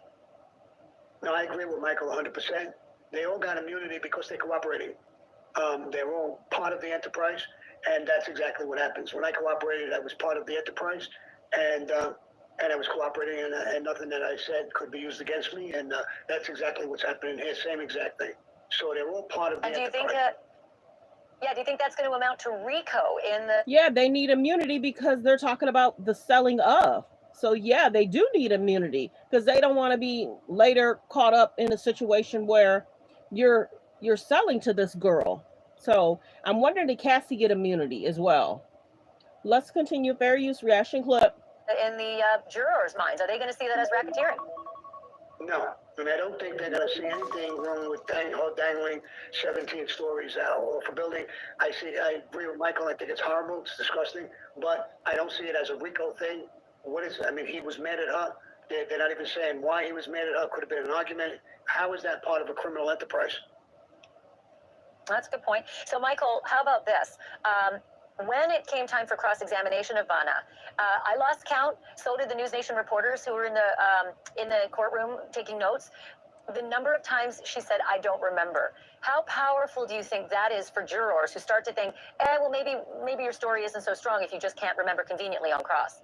No, I agree with Michael 100%. They all got immunity because they're cooperating. They're all part of the enterprise. And that's exactly what happens. When I cooperated, I was part of the enterprise, and I was cooperating, and nothing that I said could be used against me. And that's exactly what's happening here. Same exact thing. So they're all part of the enterprise. Do you think that's going to amount to RICO in the... Yeah, they need immunity because they're talking about the selling of. So yeah, they do need immunity because they don't want to be later caught up in a situation where you're selling to this girl. So I'm wondering, did Cassie get immunity as well? Let's continue. Fair use reaction clip. In the jurors' minds, are they going to see that as racketeering? No, and I don't think they're going to see anything wrong with dangling 17 stories out or for building. I agree with Michael. I think it's horrible. It's disgusting. But I don't see it as a RICO thing. What is it? I mean, he was mad at her. They're not even saying why he was mad at her. Could have been an argument. How is that part of a criminal enterprise? That's a good point. So, Michael, how about this? when it came time for cross-examination of Vanna, I lost count. So did the News Nation reporters who were in the courtroom taking notes. The number of times she said, "I don't remember." How powerful do you think that is for jurors who start to think, well, maybe your story isn't so strong if you just can't remember conveniently on cross?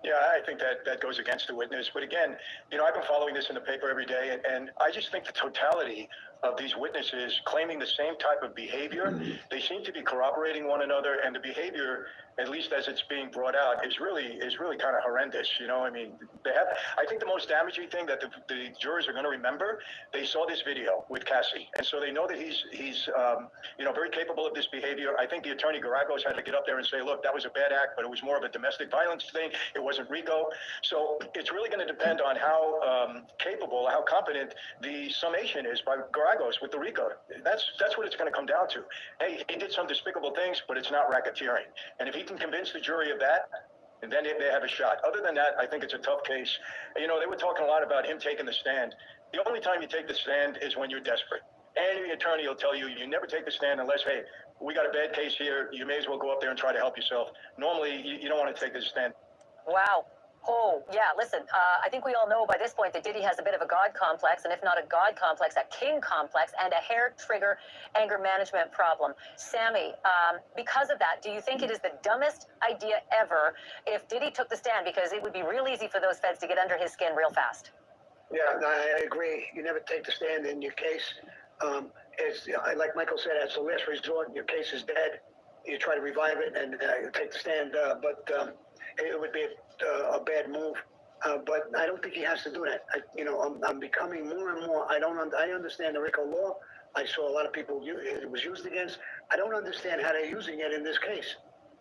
Yeah, I think that goes against the witness. But again, I've been following this in the paper every day, and I just think the totality of these witnesses claiming the same type of behavior, they seem to be corroborating one another, and the behavior, at least as it's being brought out, is really kind of horrendous. I mean, I think the most damaging thing that the jurors are going to remember, they saw this video with Cassie, and so they know that he's very capable of this behavior. I think the attorney Garagos had to get up there and say, look, that was a bad act, but it was more of a domestic violence thing. It wasn't RICO. So it's really going to depend on how capable, how competent the summation is by Garagos with the RICO. That's what it's going to come down to. Hey, he did some despicable things, but it's not racketeering. And if he can convince the jury of that, and then they have a shot. Other than that, I think it's a tough case. They were talking a lot about him taking the stand. The only time you take the stand is when you're desperate. Any attorney will tell you, you never take the stand unless, hey, we got a bad case here. You may as well go up there and try to help yourself. Normally, you don't want to take the stand. Wow. Oh, yeah, listen, I think we all know by this point that Diddy has a bit of a God complex, and if not a God complex, a king complex, and a hair trigger anger management problem. Sammy, because of that, do you think it is the dumbest idea ever if Diddy took the stand? Because it would be real easy for those feds to get under his skin real fast. Yeah, I agree. You never take the stand in your case. Like Michael said, as a last resort, your case is dead. You try to revive it and take the stand, but it would be a bad move. But I don't think he has to do that. I'm becoming more and more. I understand the RICO law. I saw a lot of people it was used against. I don't understand how they're using it in this case.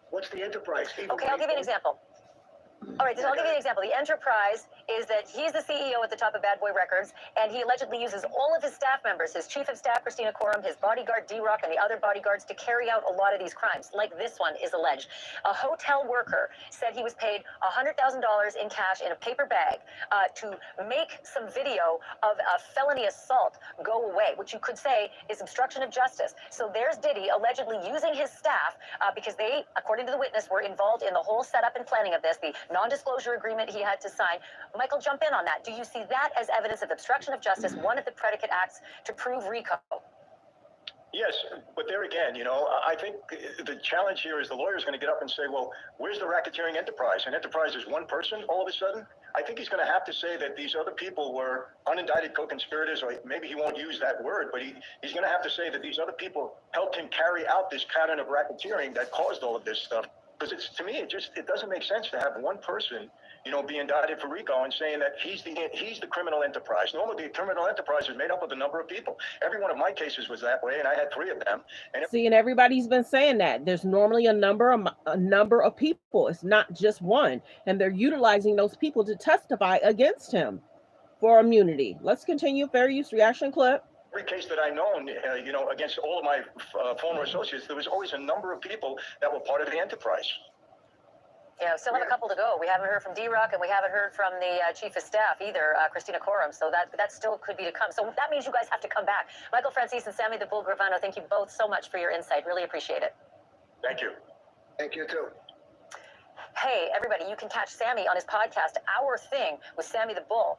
What's the enterprise? Okay, I'll give you an example. All right, so I'll give you an example. The enterprise is that he's the CEO at the top of Bad Boy Records, and he allegedly uses all of his staff members, his chief of staff, Christina Coram, his bodyguard, D-Rock, and the other bodyguards to carry out a lot of these crimes, like this one is alleged. A hotel worker said he was paid $100,000 in cash in a paper bag to make some video of a felony assault go away, which you could say is obstruction of justice. So there's Diddy allegedly using his staff because they, according to the witness, were involved in the whole setup and planning of this, the non-disclosure agreement he had to sign. Michael, jump in on that. Do you see that as evidence of obstruction of justice, one of the predicate acts to prove RICO? Yes, but there again, I think the challenge here is the lawyer's going to get up and say, well, where's the racketeering enterprise? And enterprise is one person all of a sudden. I think he's going to have to say that these other people were unindicted co-conspirators, or maybe he won't use that word, but he's going to have to say that these other people helped him carry out this pattern of racketeering that caused all of this stuff. Because to me, it doesn't make sense to have one person, be indicted for RICO and saying that he's the criminal enterprise. Normally, the criminal enterprise is made up of a number of people. Every one of my cases was that way, and I had 3 of them. And everybody's been saying that there's normally a number of people. It's not just one, and they're utilizing those people to testify against him for immunity. Let's continue. Fair use reaction clip. Every case that I known, against all of my former associates, there was always a number of people that were part of the enterprise. Yeah, we still have a couple to go. We haven't heard from D-Rock, and we haven't heard from the chief of staff either, Christina Coram. So that still could be to come. So that means you guys have to come back. Michael Francis and Sammy the Bull Gravano, thank you both so much for your insight. Really appreciate it. Thank you. Thank you, too. Hey, everybody, you can catch Sammy on his podcast, Our Thing, with Sammy the Bull.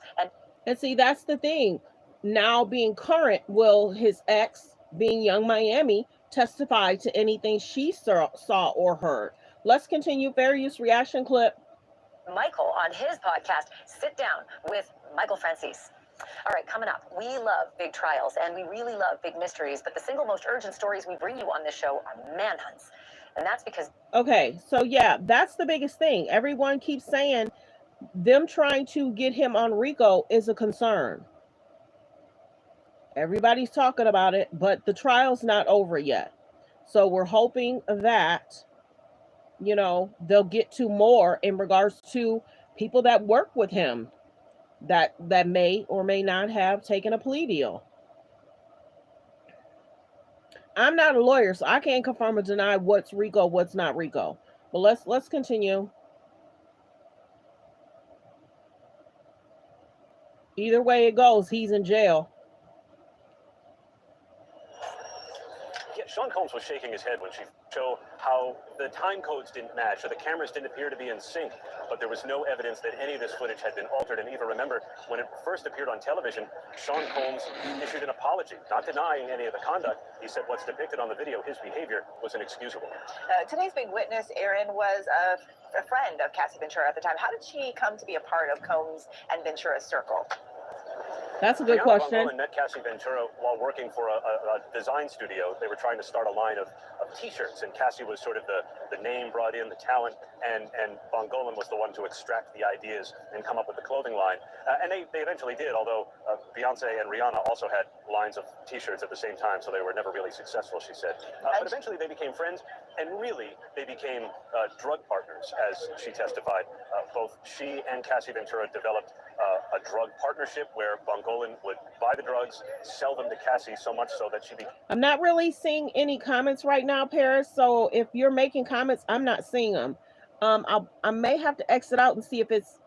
And see, that's the thing. Now being current, will his ex, being Young Miami, testify to anything she saw or heard? Let's continue. Fair use reaction clip. Michael on his podcast, Sit Down with Michael Francis. All right, coming up, we love big trials and we really love big mysteries, but the single most urgent stories we bring you on this show are manhunts. And that's because... Okay, so yeah, that's the biggest thing. Everyone keeps saying them trying to get him on RICO is a concern. Everybody's talking about it, but the trial's not over yet. So we're hoping that, they'll get to more in regards to people that work with him that may or may not have taken a plea deal. I'm not a lawyer, so I can't confirm or deny what's RICO, what's not RICO. But let's continue. Either way it goes, he's in jail. Sean Combs was shaking his head when she showed how the time codes didn't match, or the cameras didn't appear to be in sync, but there was no evidence that any of this footage had been altered. And Eva, remember, when it first appeared on television, Sean Combs issued an apology, not denying any of the conduct. He said what's depicted on the video, his behavior, was inexcusable. Today's big witness, Aaron, was a friend of Cassie Ventura at the time. How did she come to be a part of Combs and Ventura's circle? That's a good question. Von Golan met Cassie Ventura while working for a design studio. They were trying to start a line of T-shirts, and Cassie was sort of the name brought in, the talent, and Von Golan was the one to extract the ideas and come up with the clothing line. And they eventually did, although Beyonce and Rihanna also had lines of T-shirts at the same time, so they were never really successful, she said. But eventually they became friends, and really they became drug partners, as she testified. Both she and Cassie Ventura developed a drug partnership where Von Golan would buy the drugs, sell them to Cassie, so much so that she became... I'm not really seeing any comments right now, Paris. So if you're making comments, I'm not seeing them. I may have to exit out and see if it's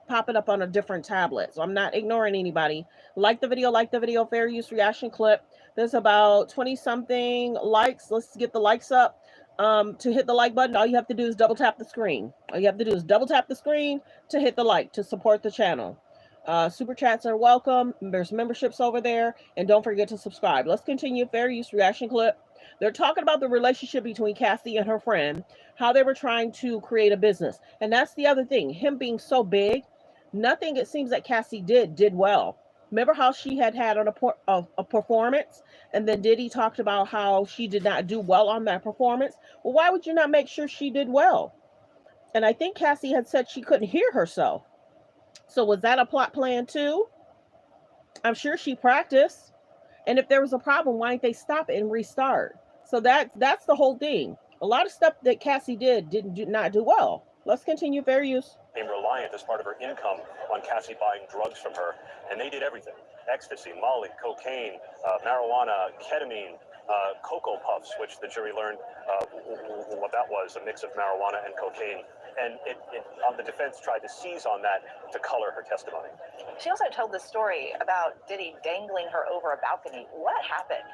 popping up on a different tablet. So I'm not ignoring anybody. Like the video, fair use reaction clip. There's about 20 something likes. Let's get the likes up. To hit the like button, all you have to do is double tap the screen. All you have to do is double tap the screen to hit the like, to support the channel. Super chats are welcome. There's memberships over there. And don't forget to subscribe. Let's continue. Fair use reaction clip. They're talking about the relationship between Cassie and her friend, how they were trying to create a business. And that's the other thing. Him being so big, nothing it seems that Cassie did well. Remember how she had on a performance, and then Diddy talked about how she did not do well on that performance? Well, why would you not make sure she did well? And I think Cassie had said she couldn't hear herself. So was that a plot plan too? I'm sure she practiced. And if there was a problem, why didn't they stop it and restart? So that's the whole thing. A lot of stuff that Cassie did not do well. Let's continue. Fair use. Became reliant as part of her income on Cassie buying drugs from her, and they did everything: ecstasy, molly, cocaine, marijuana, ketamine, cocoa puffs, which the jury learned what that was, a mix of marijuana and cocaine. And the defense tried to seize on that to color her testimony. She also told the story about Diddy dangling her over a balcony. What happened?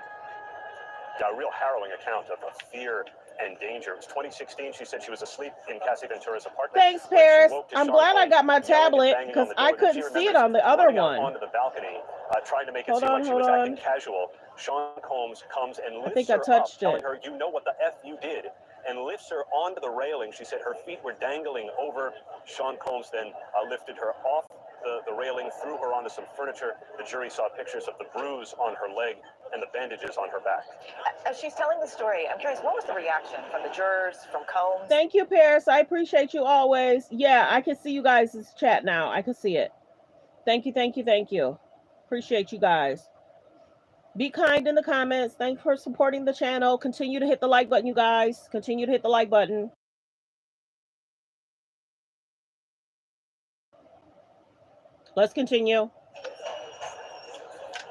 A real harrowing account of fear and danger. It was 2016. She said she was asleep in Cassie Ventura's apartment. Thanks, Paris. I'm glad I got my tablet because I couldn't see it on the other one. Onto the balcony, trying to make it seem like she was acting casual. Sean Combs comes and lifts her up, telling her, "You know what the F you did," and lifts her onto the railing. She said her feet were dangling over. Sean Combs then lifted her off the railing, threw her onto some furniture. The jury saw pictures of the bruise on her leg and the bandages on her back. As she's telling the story, I'm curious, what was the reaction from the jurors, from Combs? Thank you, Paris. I appreciate you always. Yeah, I can see you guys' chat now. I can see it. Thank you, thank you, thank you. Appreciate you guys. Be kind in the comments. Thanks for supporting the channel. Continue to hit the like button, you guys. Continue to hit the like button. Let's continue.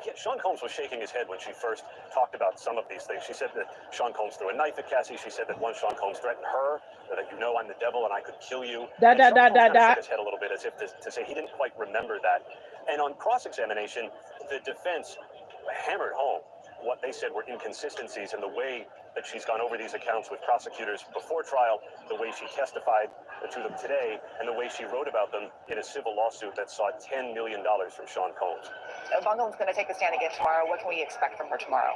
Yeah, Sean Combs was shaking his head when she first talked about some of these things. She said that Sean Combs threw a knife at Cassie. She said that once Sean Combs threatened her, that "you know I'm the devil and I could kill you." Shook his head a little bit as if to say he didn't quite remember that. And on cross-examination, the defense hammered home what they said were inconsistencies in the way that she's gone over these accounts with prosecutors before trial, the way she testified to them today, and the way she wrote about them in a civil lawsuit that sought $10 million from Sean Combs. Von Golan's going to take the stand again tomorrow. What can we expect from her tomorrow?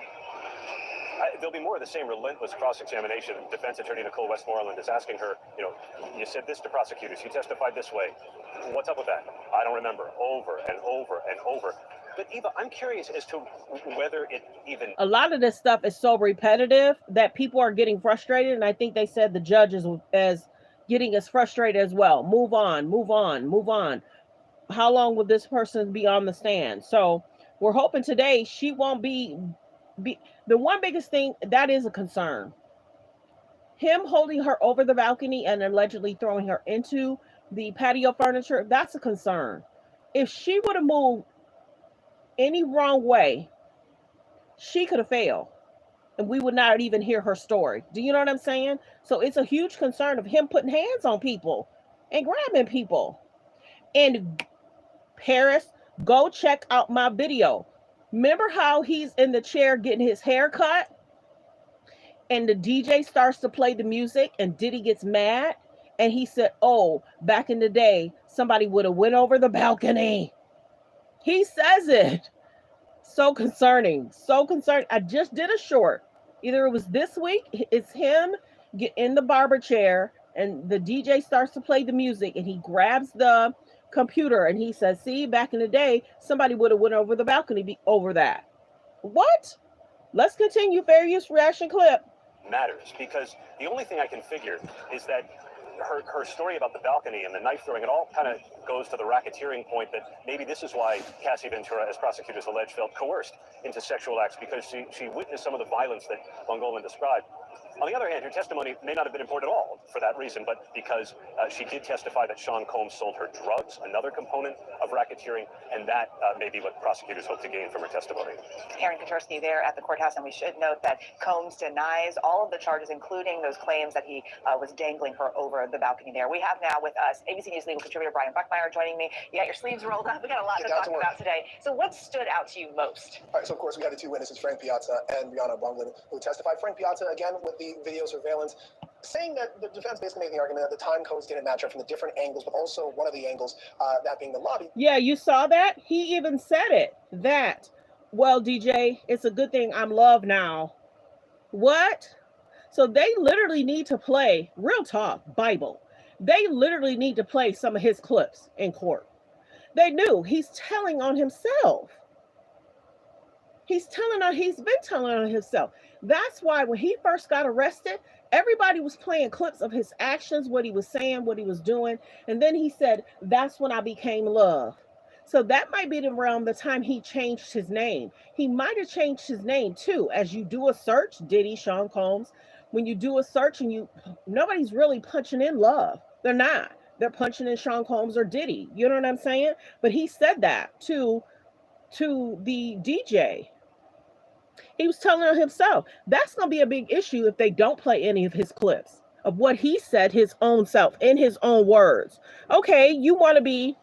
There'll be more of the same relentless cross-examination. Defense attorney Nicole Westmoreland is asking her, you said this to prosecutors, you testified this way. What's up with that? I don't remember. Over and over and over. But Eva, I'm curious as to whether it even... A lot of this stuff is so repetitive that people are getting frustrated. And I think they said the judge is getting as frustrated as well. Move on, move on, move on. How long will this person be on the stand? So we're hoping today she won't be the one biggest thing that is a concern. Him holding her over the balcony and allegedly throwing her into the patio furniture, that's a concern. If she would have moved any wrong way, she could have failed and we would not even hear her story. Do you know what I'm saying? So it's a huge concern of him putting hands on people and grabbing people. And Paris, go check out my video. Remember how he's in the chair getting his hair cut and the DJ starts to play the music and Diddy gets mad and he said, "Oh, back in the day, somebody would have went over the balcony." He says it. So concerning. So concerning. I just did a short. Either it was this week, it's him get in the barber chair and the DJ starts to play the music and he grabs the computer and he says, "See, back in the day, somebody would have went over the balcony over that." What? Let's continue. Fair use reaction clip. Matters because the only thing I can figure is that her story about the balcony and the knife throwing, it all kind of goes to the racketeering point that maybe this is why Cassie Ventura, as prosecutors allege, felt coerced into sexual acts because she witnessed some of the violence that Bongolan described. On the other hand, her testimony may not have been important at all for that reason, but because she did testify that Sean Combs sold her drugs, another component of racketeering, and that may be what prosecutors hope to gain from her testimony. Aaron Kotursky there at the courthouse, and we should note that Combs denies all of the charges, including those claims that he was dangling her over the balcony there. We have now with us ABC News legal contributor Brian Buckmeyer joining me. You got your sleeves rolled up. We got a lot to talk about today. So what stood out to you most? All right, so of course we had the two witnesses, Frank Piazza and Brianna Bongolan, who testified. Frank Piazza, again, with the video surveillance, saying that the defense basically making the argument that the time codes didn't match up from the different angles, but also one of the angles, that being the lobby. Yeah, you saw that? He even said it. That, well, DJ, it's a good thing I'm loved now. What? So they literally need to play, real talk, Bible. They literally need to play some of his clips in court. They knew he's telling on himself. He's been telling on himself. That's why when he first got arrested, everybody was playing clips of his actions, what he was saying, what he was doing. And then he said, "That's when I became love." So that might be around the time he changed his name. He might have changed his name too. As you do a search, Diddy, Sean Combs, when you do a search and nobody's really punching in love. They're not. They're punching in Sean Combs or Diddy. You know what I'm saying? But he said that to the DJ. He was telling on himself. That's going to be a big issue if they don't play any of his clips of what he said his own self in his own words. Okay, you want to be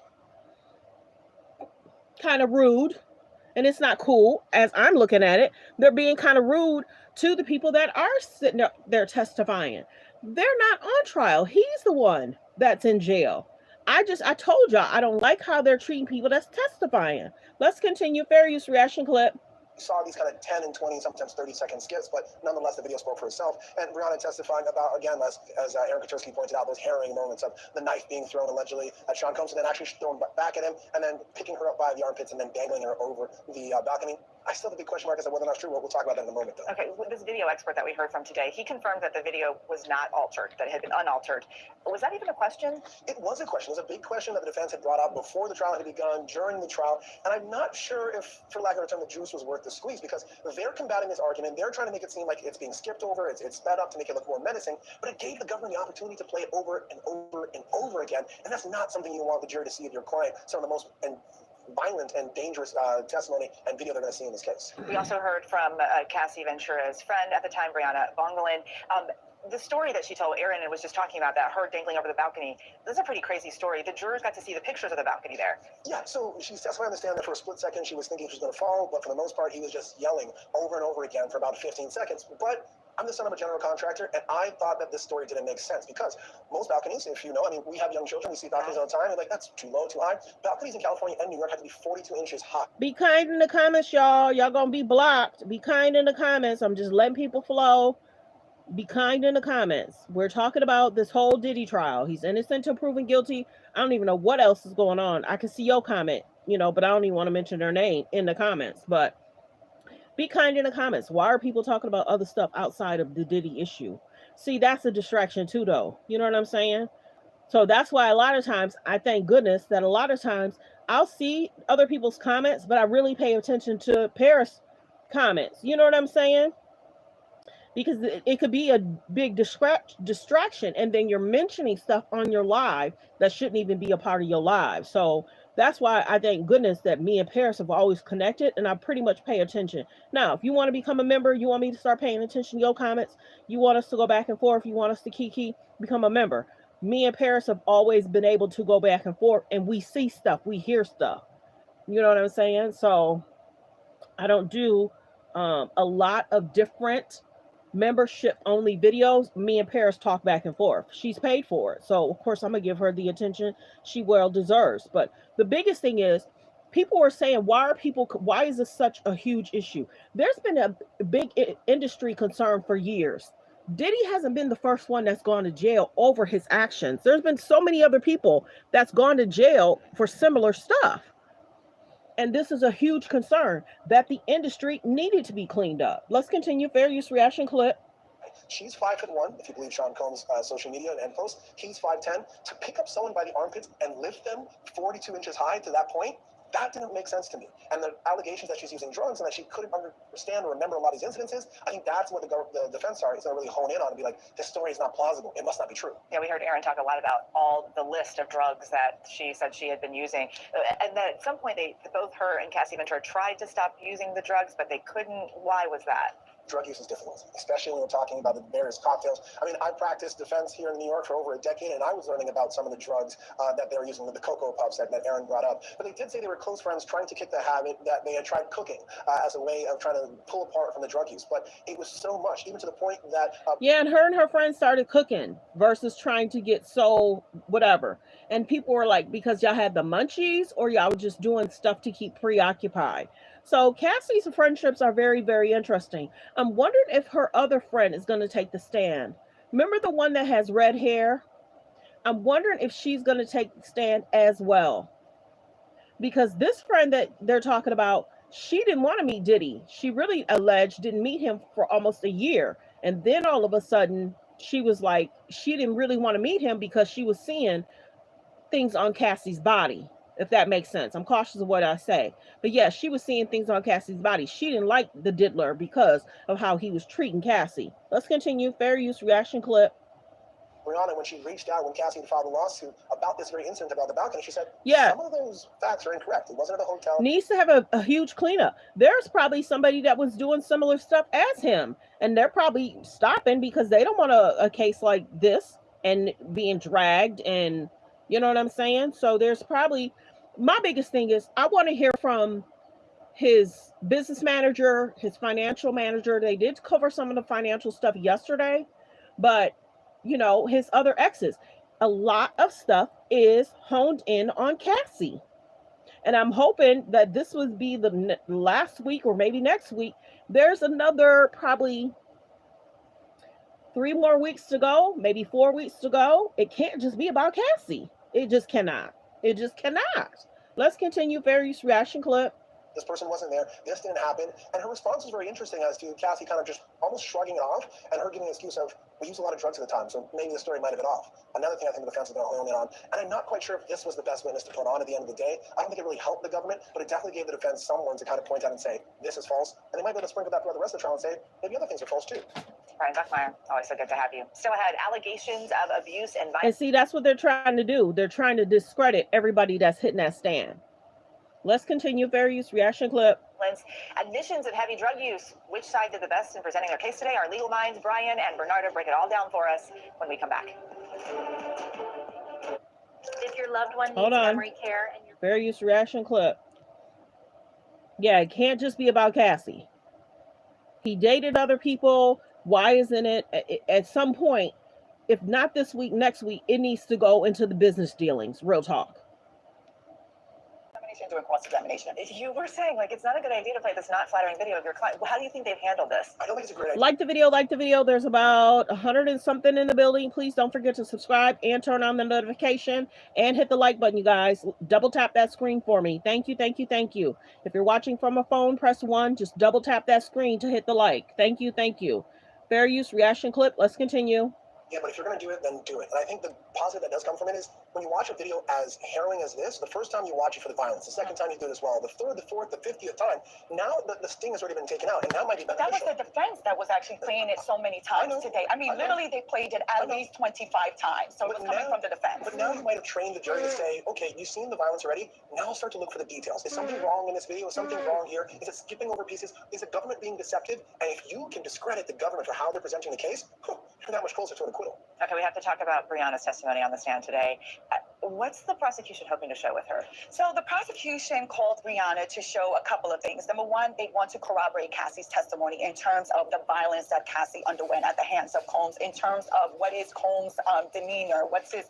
kind of rude, and it's not cool as I'm looking at it. They're being kind of rude to the people that are sitting there testifying. They're not on trial. He's the one that's in jail. I told y'all I don't like how they're treating people that's testifying. Let's continue. Fair use reaction clip. Saw these kind of 10 and 20, sometimes 30-second skits, but nonetheless, the video spoke for itself. And Brianna testifying about, again, as Aaron Kotursky pointed out, those harrowing moments of the knife being thrown allegedly at Sean Combs and then actually thrown back at him and then picking her up by the armpits and then dangling her over the balcony. I still have a big question mark as to whether or not it's true. We'll talk about that in a moment, though. Okay, this video expert that we heard from today, he confirmed that the video was not altered, that it had been unaltered. Was that even a question? It was a question. It was a big question that the defense had brought up before the trial had begun, during the trial, and I'm not sure if, for lack of a term, the juice was worth the squeeze, because they're combating this argument. They're trying to make it seem like it's being skipped over, it's sped up to make it look more menacing, but it gave the government the opportunity to play it over and over and over again, and that's not something you want the jury to see of your client. Some of the most violent and dangerous testimony and video they're going to see in this case. We also heard from Cassie Ventura's friend at the time, Brianna Bongolan. The story that she told Aaron and was just talking about, that her dangling over the balcony, this is a pretty crazy story. The jurors got to see the pictures of the balcony there. Yeah, so she's testifying on the stand there for a split second. She was thinking she was going to fall, but for the most part, he was just yelling over and over again for about 15 seconds. But I'm the son of a general contractor, and I thought that this story didn't make sense because most balconies, if you know, I mean, we have young children, we see balconies all the time, and like, that's too low, too high. Balconies in California and New York have to be 42 inches high. Be kind in the comments, y'all. Y'all gonna be blocked. Be kind in the comments. I'm just letting people flow. Be kind in the comments. We're talking about this whole Diddy trial. He's innocent until proven guilty. I don't even know what else is going on. I can see your comment, but I don't even want to mention their name in the comments. But be kind in the comments. Why are people talking about other stuff outside of the Diddy issue? See, that's a distraction too, though. You know what I'm saying? So that's why a lot of times, I thank goodness that a lot of times I'll see other people's comments, but I really pay attention to Paris' comments. You know what I'm saying? Because it could be a big distraction, and then you're mentioning stuff on your live that shouldn't even be a part of your live. So that's why I thank goodness that me and Paris have always connected, and I pretty much pay attention. Now, if you want to become a member, you want me to start paying attention to your comments, you want us to go back and forth, you want us to kiki, become a member. Me and Paris have always been able to go back and forth, and we see stuff, we hear stuff. You know what I'm saying? So I don't do a lot of different membership only videos, me and Paris talk back and forth. She's paid for it. So, of course, I'm going to give her the attention she well deserves. But the biggest thing is, people are saying, why is this such a huge issue? There's been a big industry concern for years. Diddy hasn't been the first one that's gone to jail over his actions. There's been so many other people that's gone to jail for similar stuff. And this is a huge concern that the industry needed to be cleaned up. Let's continue. Fair use reaction clip. She's 5'1", if you believe Sean Combs' social media and posts. He's 5'10". To pick up someone by the armpits and lift them 42 inches high to that point, that didn't make sense to me. And the allegations that she's using drugs and that she couldn't understand or remember a lot of these incidences, I think that's what the defense is going to really hone in on and be like, this story is not plausible. It must not be true. Yeah, we heard Aaron talk a lot about all the list of drugs that she said she had been using. And that at some point, both her and Cassie Ventura tried to stop using the drugs, but they couldn't. Why was that? Drug use is difficult, especially when we're talking about the various cocktails. I mean, I practiced defense here in New York for over a decade, and I was learning about some of the drugs that they were using, the cocoa puffs that Aaron brought up. But they did say they were close friends trying to kick the habit that they had tried cooking as a way of trying to pull apart from the drug use. But it was so much, even to the point that... yeah, and her friends started cooking versus trying to get so whatever. And people were like, because y'all had the munchies or y'all were just doing stuff to keep preoccupied. So Cassie's friendships are very, very interesting. I'm wondering if her other friend is going to take the stand. Remember the one that has red hair? I'm wondering if she's going to take the stand as well. Because this friend that they're talking about, she didn't want to meet Diddy. She really alleged didn't meet him for almost a year. And then all of a sudden, she was like, she didn't really want to meet him because she was seeing things on Cassie's body. If that makes sense. I'm cautious of what I say. But yeah, she was seeing things on Cassie's body. She didn't like the diddler because of how he was treating Cassie. Let's continue. Fair use reaction clip. Brianna, when she reached out, when Cassie filed a lawsuit about this very incident about the balcony, she said, yeah, some of those facts are incorrect. It wasn't at the hotel. Needs to have a huge cleanup. There's probably somebody that was doing similar stuff as him. And they're probably stopping because they don't want a case like this and being dragged and, you know what I'm saying? So there's probably... My biggest thing is I want to hear from his business manager, his financial manager. They did cover some of the financial stuff yesterday, but you know, his other exes, a lot of stuff is honed in on Cassie. And I'm hoping that this would be the last week or maybe next week. There's another probably 3 more weeks to go, maybe 4 weeks to go. It can't just be about Cassie. It just cannot. It just cannot. Let's continue. Fair use reaction clip. This person wasn't there. This didn't happen. And her response was very interesting as to Cassie kind of just almost shrugging it off and her giving an excuse of, we used a lot of drugs at the time, so maybe the story might have been off. Another thing I think the defense is going to hone in on, and I'm not quite sure if this was the best witness to put on at the end of the day. I don't think it really helped the government, but it definitely gave the defense someone to kind of point out and say, this is false. And they might be able to sprinkle that throughout the rest of the trial and say, maybe other things are false too. Brian Buckmeyer, always so good to have you. Still ahead, allegations of abuse and violence. And see, that's what they're trying to do. They're trying to discredit everybody that's hitting that stand. Let's continue. Fair use reaction clip. Admissions of heavy drug use. Which side did the best in presenting their case today? Our legal minds, Brian and Bernardo, break it all down for us when we come back. If your loved one needs memory care and your fair use reaction clip. Yeah, it can't just be about Cassie. He dated other people. Why isn't it? At some point, if not this week, next week, it needs to go into the business dealings. Real talk. Doing cross-examination. If you were saying, like, it's not a good idea to play this not flattering video of your client, how do you think they've handled this? I don't think it's a great idea. Like the video. There's about 100 and something in the building. Please don't forget to subscribe and turn on the notification and hit the like button, you guys. Double tap that screen for me. Thank you, thank you, thank you. If you're watching from a phone, press 1. Just double tap that screen to hit the like. Thank you, thank you. Fair use reaction clip. Let's continue. Yeah, but if you're going to do it, then do it. And I think the positive that does come from it is when you watch a video as harrowing as this, the first time you watch it for the violence, the second time you do it as well, the third, the fourth, the 50th time, now the sting has already been taken out, and that might be beneficial. That was the defense that was actually playing it so many times today. I mean, literally, they played it at least 25 times, so it was coming from the defense. But now you might have trained the jury to say, okay, you've seen the violence already, now start to look for the details. Is something wrong in this video? Is something wrong here? Is it skipping over pieces? Is the government being deceptive? And if you can discredit the government for how they're presenting the case, you're that much closer to an acquittal. Okay, we have to talk about Brianna's testimony on the stand today. What's the prosecution hoping to show with her? So the prosecution called Rihanna to show a couple of things. Number one, they want to corroborate Cassie's testimony in terms of the violence that Cassie underwent at the hands of Combs, in terms of what is Combs' demeanor, what's his,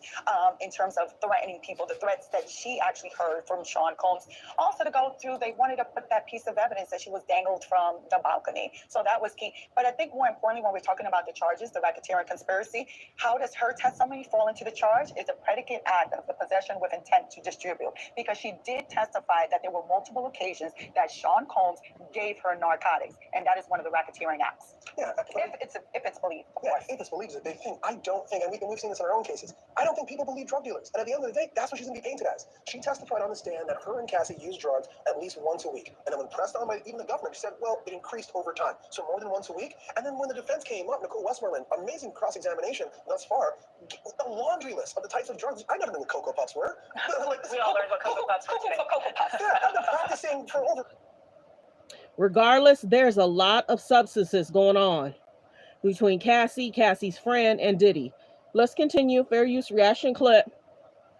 in terms of threatening people, the threats that she actually heard from Sean Combs. Also to go through, they wanted to put that piece of evidence that she was dangled from the balcony. So that was key. But I think more importantly, when we're talking about the charges, the racketeering conspiracy, how does her testimony fall into the charge? Is a predicate act of the possession with intent to distribute, because she did testify that there were multiple occasions that Sean Combs gave her narcotics, and that is one of the racketeering acts. Yeah, If it's believed, of yeah, course. if it's believed is a big thing. I don't think, and we've seen this in our own cases, I don't think people believe drug dealers. And at the end of the day, that's what she's going to be painted as. She testified on the stand that her and Cassie used drugs at least once a week. And then when pressed on by even the government, she said, well, it increased over time. So more than once a week. And then when the defense came up, Nicole Westmoreland, amazing cross-examination thus far, a laundry list of the types of drugs. I never knew what Cocoa Puffs were. We all learned what Cocoa Puffs were today. Cocoa Puffs. Yeah, I've been practicing for over. Regardless, there's a lot of substances going on between Cassie, Cassie's friend, and Diddy. Let's continue. Fair use reaction clip.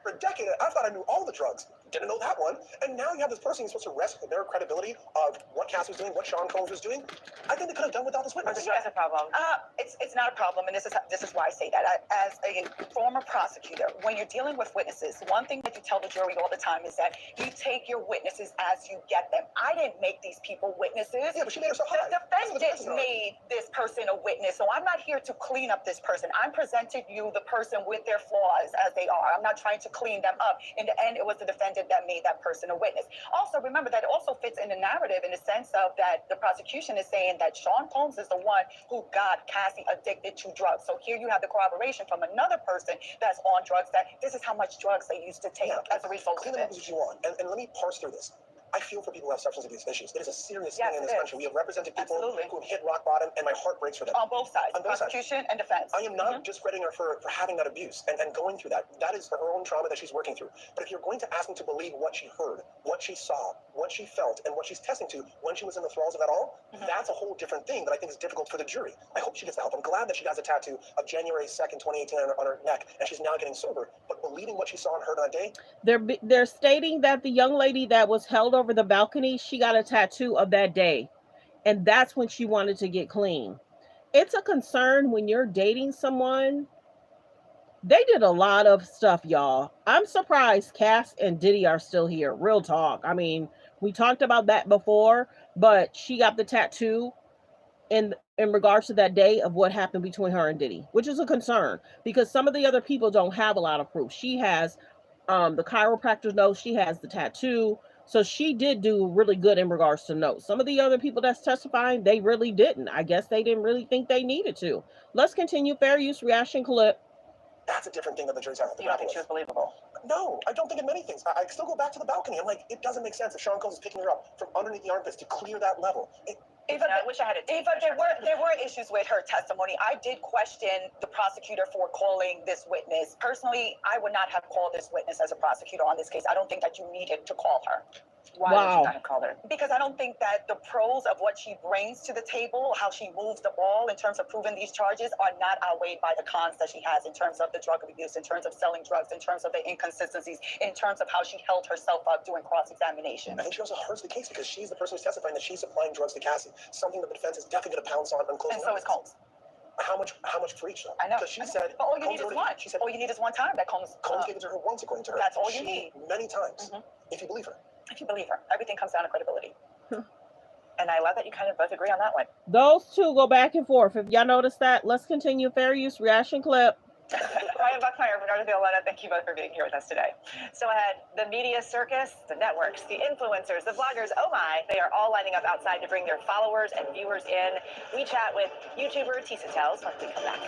For a decade, I thought I knew all the drugs. Didn't know that one. And now you have this person who's supposed to rest their credibility of what Cassie was doing, what Sean Combs was doing. I think they could have done without this witness. That's a problem. It's not a problem, and this is why I say that. As a former prosecutor, when you're dealing with witnesses, one thing that you tell the jury all the time is that you take your witnesses as you get them. I didn't make these people witnesses. Yeah, but she made herself high. The defendant made this person a witness, so I'm not here to clean up this person. I'm presenting you the person with their flaws as they are. I'm not trying to clean them up. In the end, it was the defendant that made that person a witness. Also, remember that it also fits in the narrative in the sense of that the prosecution is saying that Sean Combs is the one who got Cassie addicted to drugs. So here you have the corroboration from another person that's on drugs that this is how much drugs they used to take as a result of clean them up as you want. And let me parse through this. I feel for people who have substance abuse issues. It is a serious thing in this country. We have represented people who have hit rock bottom, and my heart breaks for them. On both sides, prosecution and defense. I am not discrediting her for having that abuse and going through that. That is her own trauma that she's working through. But if you're going to ask me to believe what she heard, what she saw, what she felt, and what she's testing to when she was in the thralls of that all, that's a whole different thing that I think is difficult for the jury. I hope she gets the help. I'm glad that she has a tattoo of January 2nd, 2018 on her neck, and she's now getting sober. But believing what she saw and heard on that day, they're stating that the young lady that was held over the balcony, she got a tattoo of that day, and that's when she wanted to get clean. It's a concern when you're dating someone. They did a lot of stuff, y'all. I'm surprised Cass and Diddy are still here. Real talk. I mean, we talked about that before, but she got the tattoo in regards to that day of what happened between her and Diddy, which is a concern because some of the other people don't have a lot of proof. She has the chiropractor's note. She has the tattoo. So she did do really good in regards to notes. Some of the other people that's testifying, they really didn't. I guess they didn't really think they needed to. Let's continue. Fair use reaction clip. that's a different thing that the jury's having to You don't grapple think she was with. believable? No, I don't think in many things. I still go back to the balcony. I'm like, it doesn't make sense if Sean Combs is picking her up from underneath the armpits to clear that level. Eva, I wish I had a Eva, there were issues with her testimony. I did question the prosecutor for calling this witness. Personally, I would not have called this witness as a prosecutor on this case. I don't think that you needed to call her. Why would you not have called her? Because I don't think that the pros of what she brings to the table, how she moves the ball in terms of proving these charges, are not outweighed by the cons that she has in terms of the drug abuse, in terms of selling drugs, in terms of the inconsistencies, in terms of how she held herself up during cross-examination. I think she also hurts the case because she's the person who's testifying that she's supplying drugs to Cassie, something that the defense is definitely going to pounce on close. And so is Combs. How much for each though? I know. Because she said, but all you need is one. She said, all you need is one time that Combs gave it to her once, according to her. That's all you need. Many times, if you believe her. If you believe her, everything comes down to credibility. And I love that you kind of both agree on that one. Those two go back and forth. If y'all notice that, let's continue. Fair use reaction clip. Ryan Buckmeyer, Bernardo Violeta, thank you both for being here with us today. So ahead, the media circus, the networks, the influencers, the vloggers, oh my, they are all lining up outside to bring their followers and viewers in. We chat with YouTuber Tisa Tells once we come back.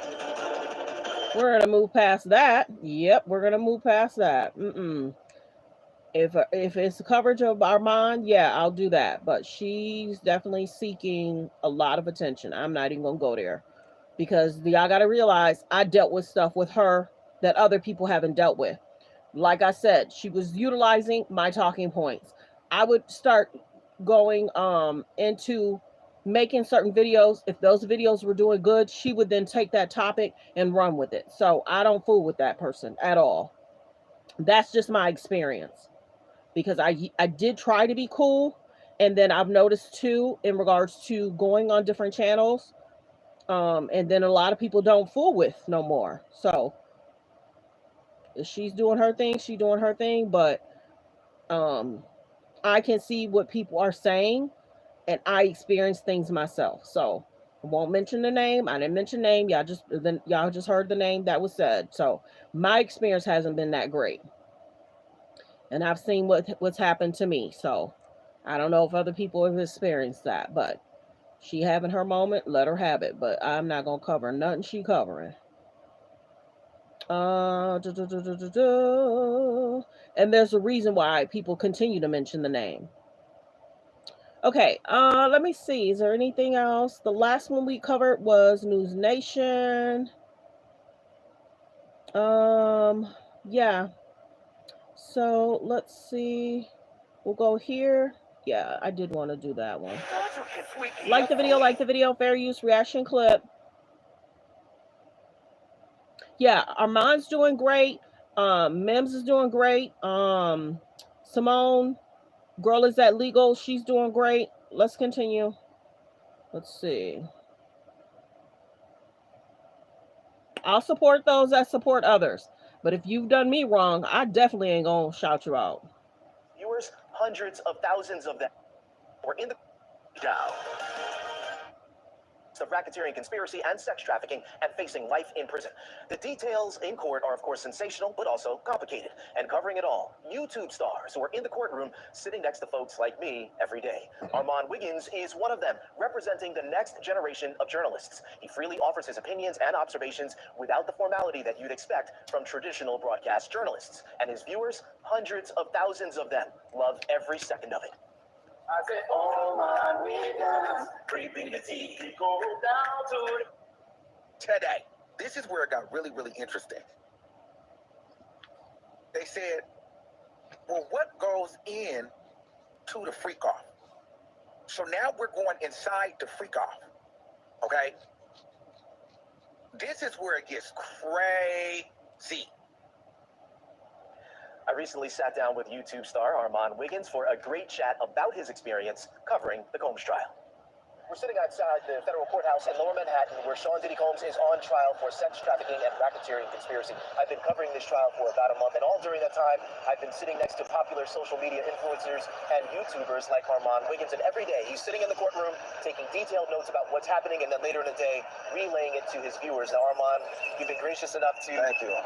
We're going to move past that. Yep, we're going to move past that. If it's coverage of Armand, yeah, I'll do that. But she's definitely seeking a lot of attention. I'm not even going to go there. Because y'all got to realize I dealt with stuff with her that other people haven't dealt with. Like I said, she was utilizing my talking points. I would start going into making certain videos. If those videos were doing good, she would then take that topic and run with it. So I don't fool with that person at all. That's just my experience, because I did try to be cool, and then I've noticed too in regards to going on different channels, and then a lot of people don't fool with no more. So if she's doing her thing, she's doing her thing, but um, I can see what people are saying, and I experience things myself. So I won't mention the name. I didn't mention name. Y'all just heard the name that was said. So my experience hasn't been that great, and I've seen what's happened to me. So I don't know if other people have experienced that, but she having her moment, let her have it. But I'm not gonna cover nothing she covering. And there's a reason why people continue to mention the name. Okay, let me see. Is there anything else? The last one we covered was News Nation. Yeah. So let's see. We'll go here. Yeah, I did want to do that one. Like the video, fair use reaction clip. Yeah, Armand's doing great. Mims is doing great. Simone, girl is that legal. She's doing great. Let's continue. Let's see. I'll support those that support others. But if you've done me wrong, I definitely ain't gonna shout you out. Viewers, hundreds of thousands of them were in the down of racketeering, conspiracy, and sex trafficking, and facing life in prison. The details in court are, of course, sensational, but also complicated. And covering it all, YouTube stars who are in the courtroom sitting next to folks like me every day. Armand Wiggins is one of them, representing the next generation of journalists. He freely offers his opinions and observations without the formality that you'd expect from traditional broadcast journalists. And his viewers, hundreds of thousands of them, love every second of it. I said, oh my Wiggins, creeping the teeth, go down to it. Today, this is where it got really, really interesting. They said, well, what goes in to the Freakoff? So now we're going inside the Freakoff, okay? This is where it gets crazy. I recently sat down with YouTube star Armand Wiggins for a great chat about his experience covering the Combs trial. We're sitting outside the federal courthouse in Lower Manhattan, where Sean Diddy Combs is on trial for sex trafficking and racketeering conspiracy. I've been covering this trial for about a month, and all during that time, I've been sitting next to popular social media influencers and YouTubers like Armand Wiggins, and every day he's sitting in the courtroom taking detailed notes about what's happening, and then later in the day, relaying it to his viewers. Now, Armand, you've been gracious enough to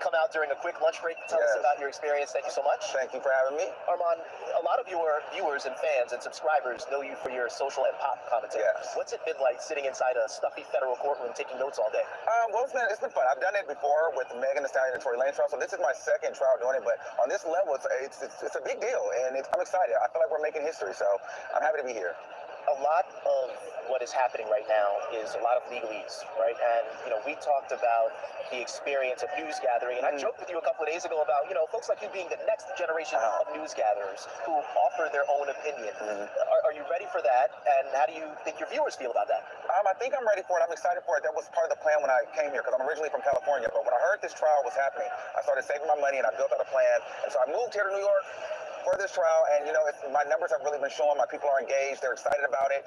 come out during a quick lunch break to tell us about your experience. Thank you so much. Thank you for having me. Armand, a lot of your viewers and fans and subscribers know you for your social and pop commentary. Yes. What's it been like sitting inside a stuffy federal courtroom taking notes all day? Well, it's been fun. I've done it before with Megan Thee Stallion and Tory Lanez trial, so this is my second trial doing it. But on this level, it's a big deal, and I'm excited. I feel like we're making history, so I'm happy to be here. A lot of what is happening right now is a lot of legalese, right? And, we talked about the experience of news gathering, and I joked with you a couple of days ago about, folks like you being the next generation of news gatherers who offer their own opinion. Are you ready for that? And how do you think your viewers feel about that? I think I'm ready for it. I'm excited for it. That was part of the plan when I came here, because I'm originally from California. But when I heard this trial was happening, I started saving my money, and I built out a plan. And so I moved here to New York for this trial, and my numbers have really been showing. My people are engaged, they're excited about it,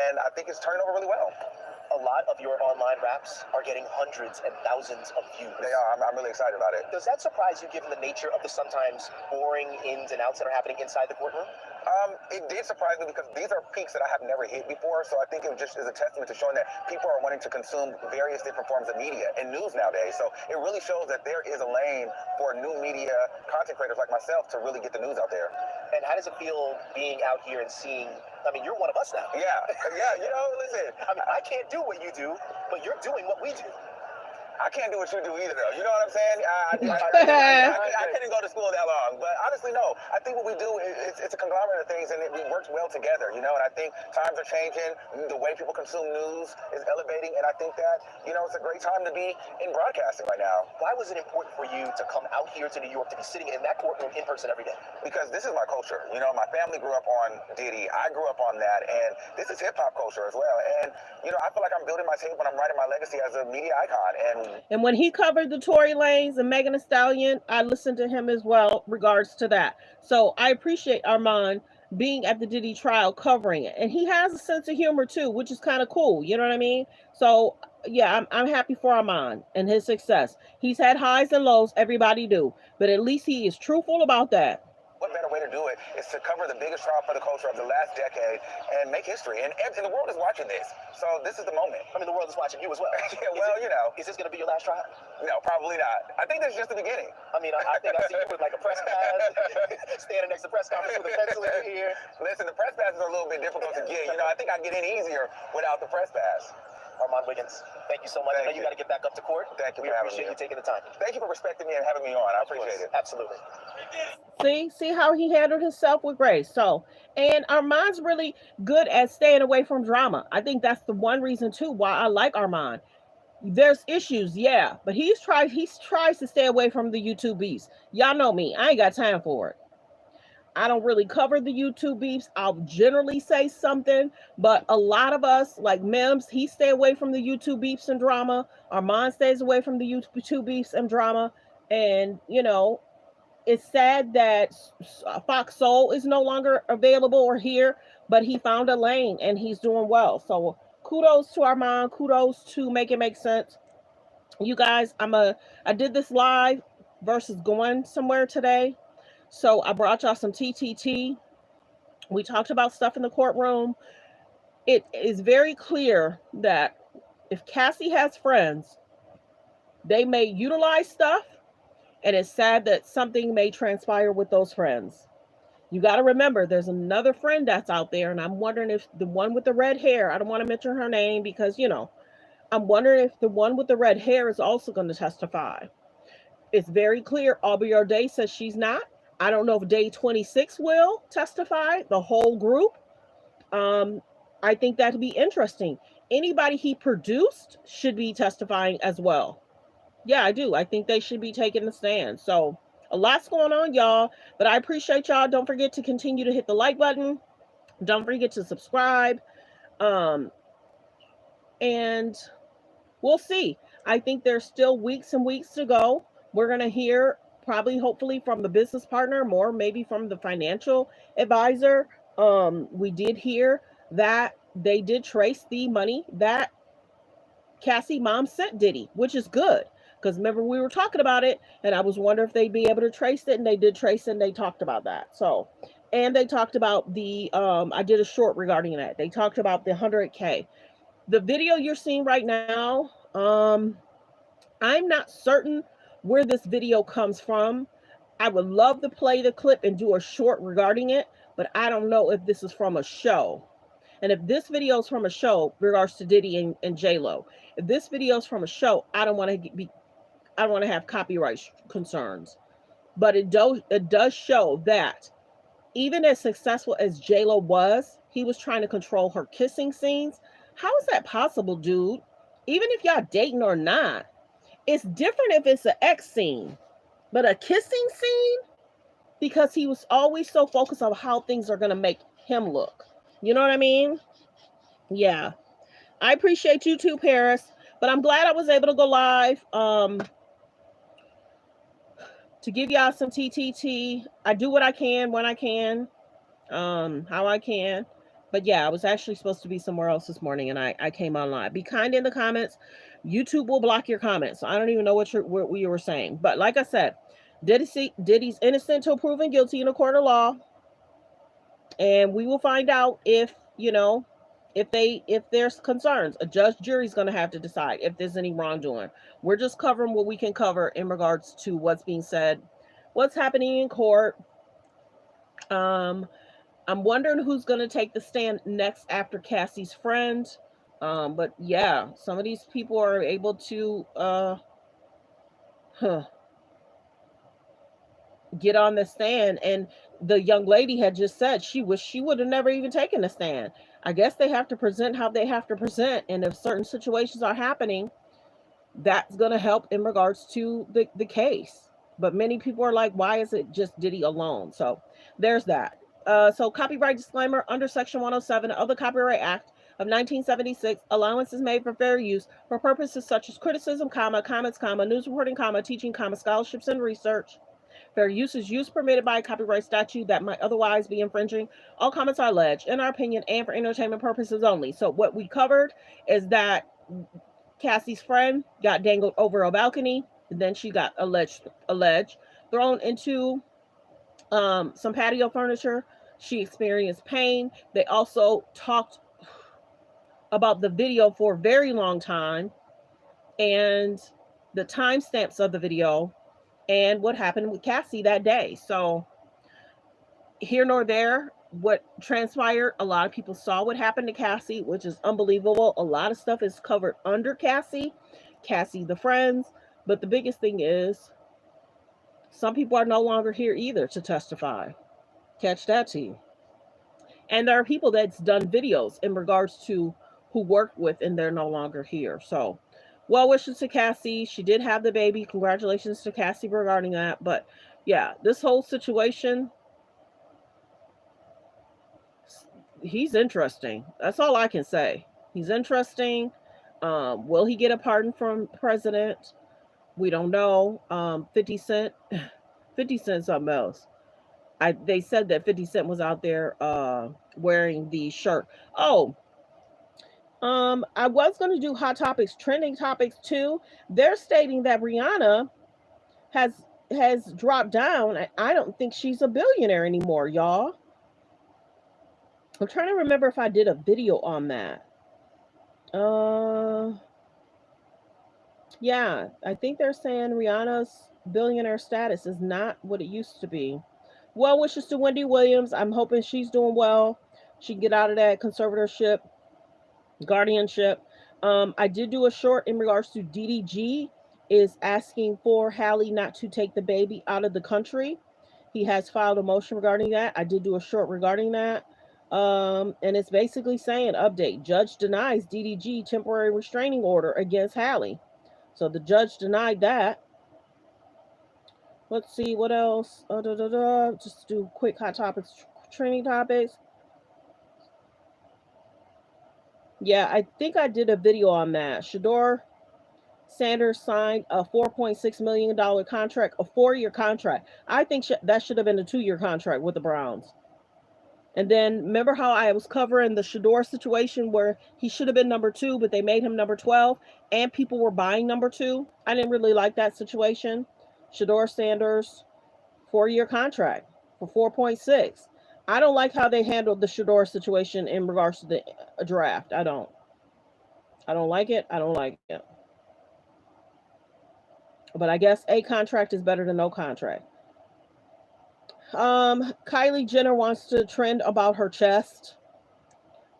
and I think it's turning over really well. A lot of your online raps are getting hundreds and thousands of views. They are. I'm really excited about it. Does that surprise you, given the nature of the sometimes boring ins and outs that are happening inside the courtroom? It did surprise me, because these are peaks that I have never hit before. So I think it just is a testament to showing that people are wanting to consume various different forms of media and news nowadays. So it really shows that there is a lane for new media content creators like myself to really get the news out there. And how does it feel being out here and seeing? I mean, you're one of us now. Yeah. Listen. I mean, I can't do what you do, but you're doing what we do. I can't do what you do either, though. You know what I'm saying? I couldn't go to school that long. But honestly, no. I think what we do, it's a conglomerate of things, and we work well together, And I think times are changing. The way people consume news is elevating, and I think that, it's a great time to be in broadcasting right now. Why was it important for you to come out here to New York, to be sitting in that courtroom in person every day? Because this is my culture. My family grew up on Diddy. I grew up on that, and this is hip-hop culture as well. And, I feel like I'm building my tape when I'm writing my legacy as a media icon. And And when he covered the Tory Lanez and Megan Thee Stallion, I listened to him as well regards to that. So I appreciate Armand being at the Diddy trial covering it. And he has a sense of humor too, which is kind of cool. You know what I mean? So yeah, I'm happy for Armand and his success. He's had highs and lows, everybody do. But at least he is truthful about that. What better way to do it is to cover the biggest trial for the culture of the last decade and make history. And the world is watching this. So this is the moment. I mean, the world is watching you as well. Yeah, well, you know. Is this going to be your last trial? No, probably not. I think this is just the beginning. I mean, I think I see you with like a press pass, standing next to press conference with a pencil in your ear. Listen, the press passes are a little bit difficult to get. You know, I think I get in easier without the press pass. Armand Wiggins, thank you so much. I know you got to get back up to court. Thank you We for having appreciate me. you taking the time. Thank you for respecting me and having me on. I appreciate it. Absolutely. See how he handled himself with grace. So, and Armand's really good at staying away from drama. I think that's the one reason too why I like Armand. There's issues, yeah, but he tries to stay away from the YouTube beefs. Y'all know me. I ain't got time for it. I don't really cover the YouTube beefs. I'll generally say something, but a lot of us, like Mims, he stay away from the YouTube beefs and drama. Armand stays away from the YouTube beefs and drama. And, you know, it's sad that Fox Soul is no longer available or here, but he found a lane and he's doing well. So kudos to Armand. Kudos to Make It Make Sense. You guys, I did this live versus going somewhere today. So I brought y'all some TTT. We talked about stuff in the courtroom. It is very clear that if Cassie has friends, they may utilize stuff, and it's sad that something may transpire with those friends. You got to remember, there's another friend that's out there, and I'm wondering if the one with the red hair, I don't want to mention her name because, you know, I'm wondering if the one with the red hair is also going to testify. It's very clear Aubrey O'Day says she's not. I don't know if Day 26 will testify, the whole group. I think that would be interesting. Anybody he produced should be testifying as well. Yeah, I do. I think they should be taking the stand. So a lot's going on, y'all. But I appreciate y'all. Don't forget to continue to hit the like button. Don't forget to subscribe. And we'll see. I think there's still weeks and weeks to go. We're going to hear probably, hopefully, from the business partner, more maybe from the financial advisor. We did hear that they did trace the money that Cassie mom sent Diddy, which is good. Because remember, we were talking about it, and I was wondering if they'd be able to trace it, and they did trace it, and they talked about that. So, and they talked about the, I did a short regarding that. They talked about the 100K. The video you're seeing right now, I'm not certain where this video comes from. I would love to play the clip and do a short regarding it, but I don't know if this is from a show. And if this video is from a show, regards to Diddy and J-Lo, if this video is from a show, I don't want to have copyright concerns. But it does show that even as successful as J-Lo was, he was trying to control her kissing scenes. How is that possible, dude? Even if y'all dating or not, it's different if it's an X scene, but a kissing scene, because he was always so focused on how things are going to make him look. You know what I mean? Yeah. I appreciate you too, Paris, but I'm glad I was able to go live to give y'all some TTT. I do what I can when I can, how I can. But yeah, I was actually supposed to be somewhere else this morning, and I came online. Be kind in the comments. YouTube will block your comments. So I don't even know what you were saying. But like I said, Diddy's innocent till proven guilty in a court of law. And we will find out if, you know, if there's concerns. A judge, jury's going to have to decide if there's any wrongdoing. We're just covering what we can cover in regards to what's being said, what's happening in court. I'm wondering who's going to take the stand next after Cassie's friend. But yeah, some of these people are able to get on the stand. And the young lady had just said she wished she would have never even taken the stand. I guess they have to present how they have to present. And if certain situations are happening, that's going to help in regards to the case. But many people are like, why is it just Diddy alone? So there's that. So copyright disclaimer, under Section 107 of the Copyright Act, of 1976, allowance is made for fair use for purposes such as criticism, comments, news reporting, teaching, scholarships and research. Fair use is use permitted by a copyright statute that might otherwise be infringing. All comments are alleged, in our opinion, and for entertainment purposes only. So what we covered is that Cassie's friend got dangled over a balcony, and then she got alleged thrown into some patio furniture. She experienced pain. They also talked about the video for a very long time and the timestamps of the video and what happened with Cassie that day. So here nor there, what transpired, a lot of people saw what happened to Cassie, which is unbelievable. A lot of stuff is covered under Cassie, the friends. But the biggest thing is some people are no longer here either to testify. Catch that tea. And there are people that's done videos in regards to who worked with and they're no longer here. So well wishes to Cassie. She did have the baby. Congratulations to Cassie regarding that. But yeah, this whole situation, he's interesting. That's all I can say. He's interesting. Will he get a pardon from president? We don't know. 50 Cent, 50 Cent something else. They said that 50 Cent was out there wearing the shirt. Oh, I was going to do hot topics, trending topics too. They're stating that Rihanna has dropped down. I don't think she's a billionaire anymore, y'all. I'm trying to remember if I did a video on that. Yeah, I think they're saying Rihanna's billionaire status is not what it used to be. Well wishes to Wendy Williams. I'm hoping she's doing well. She can get out of that conservatorship, guardianship. I did do a short in regards to DDG is asking for Hallie not to take the baby out of the country. He has filed a motion regarding that. I did do a short regarding that. And it's basically saying, update, judge denies DDG temporary restraining order against Hallie. So the judge denied that. Let's see what else. Just do quick hot topics, trending topics. Yeah, I think I did a video on that. Shador Sanders signed a $4.6 million contract, a 4-year contract. I think that should have been a 2-year contract with the Browns. And then remember how I was covering the Shador situation where he should have been number 2, but they made him number 12 and people were buying number 2? I didn't really like that situation. Shador Sanders, 4-year contract for 4.6. I don't like how they handled the Shador situation in regards to the draft. I don't like it. I don't like it. But I guess a contract is better than no contract. Kylie Jenner wants to trend about her chest.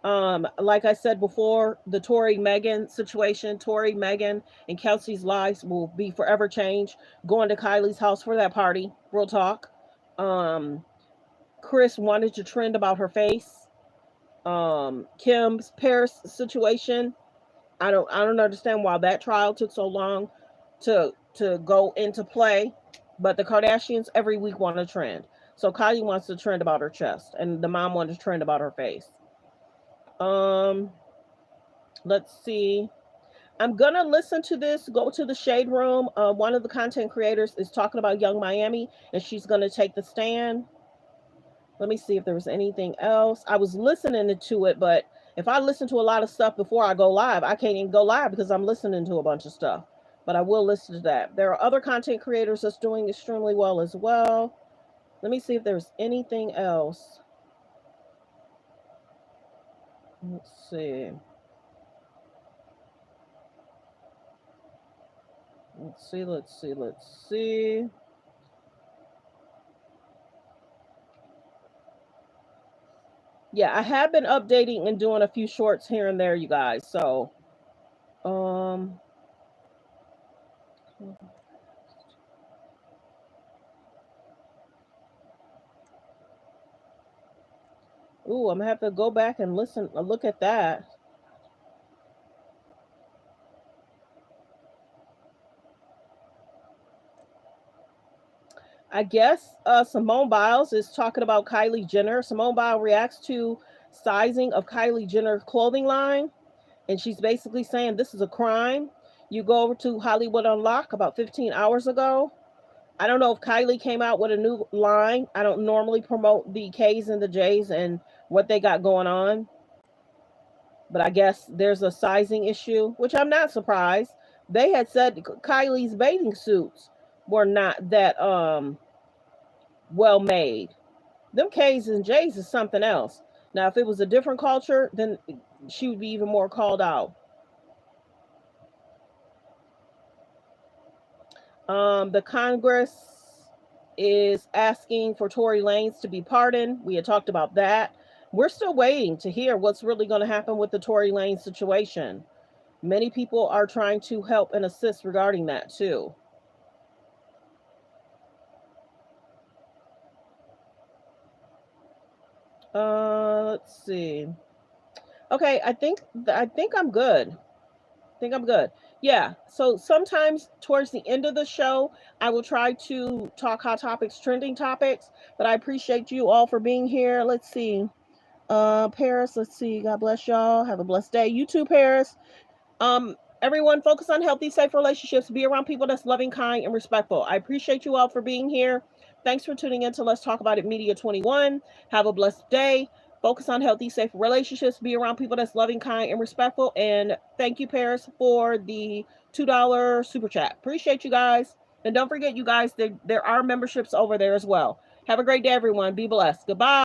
Like I said before, the Tory Meghan situation, Tory, Meghan, and Kelsey's lives will be forever changed. Going to Kylie's house for that party. Real talk. Chris wanted to trend about her face. Kim's Paris situation. I don't understand why that trial took so long to go into play. But the Kardashians every week want to trend. So Kylie wants to trend about her chest, and the mom wanted to trend about her face. Let's see. I'm gonna listen to this. Go to the Shade Room. One of the content creators is talking about Young Miami, and she's gonna take the stand. Let me see if there was anything else. I was listening to it, but if I listen to a lot of stuff before I go live, I can't even go live because I'm listening to a bunch of stuff. But I will listen to that. There are other content creators that's doing extremely well as well. Let me see if there's anything else. Let's see. Let's see. Yeah, I have been updating and doing a few shorts here and there, you guys. So, ooh, I'm gonna have to go back and look at that. I guess Simone Biles is talking about Kylie Jenner. Simone Biles reacts to sizing of Kylie Jenner's clothing line, and she's basically saying this is a crime. You go over to Hollywood Unlocked about 15 hours ago. I don't know if Kylie came out with a new line. I don't normally promote the K's and the J's and what they got going on, but I guess there's a sizing issue, which I'm not surprised. They had said Kylie's bathing suits were not that well made. Them K's and J's is something else. Now, if it was a different culture, then she would be even more called out. The Congress is asking for Tory Lanez to be pardoned. We had talked about that. We're still waiting to hear what's really going to happen with the Tory Lanez situation. Many people are trying to help and assist regarding that too. Let's see. Okay, I think I'm good. I think I'm good. Yeah. So sometimes towards the end of the show, I will try to talk hot topics, trending topics. But I appreciate you all for being here. Let's see. Paris. Let's see. God bless y'all. Have a blessed day. You too, Paris. Everyone, focus on healthy, safe relationships. Be around people that's loving, kind, and respectful. I appreciate you all for being here. Thanks for tuning in to Let's Talk About It Media 21. Have a blessed day. Focus on healthy, safe relationships. Be around people that's loving, kind, and respectful. And thank you, Paris, for the $2 super chat. Appreciate you guys. And don't forget, you guys, there are memberships over there as well. Have a great day, everyone. Be blessed. Goodbye.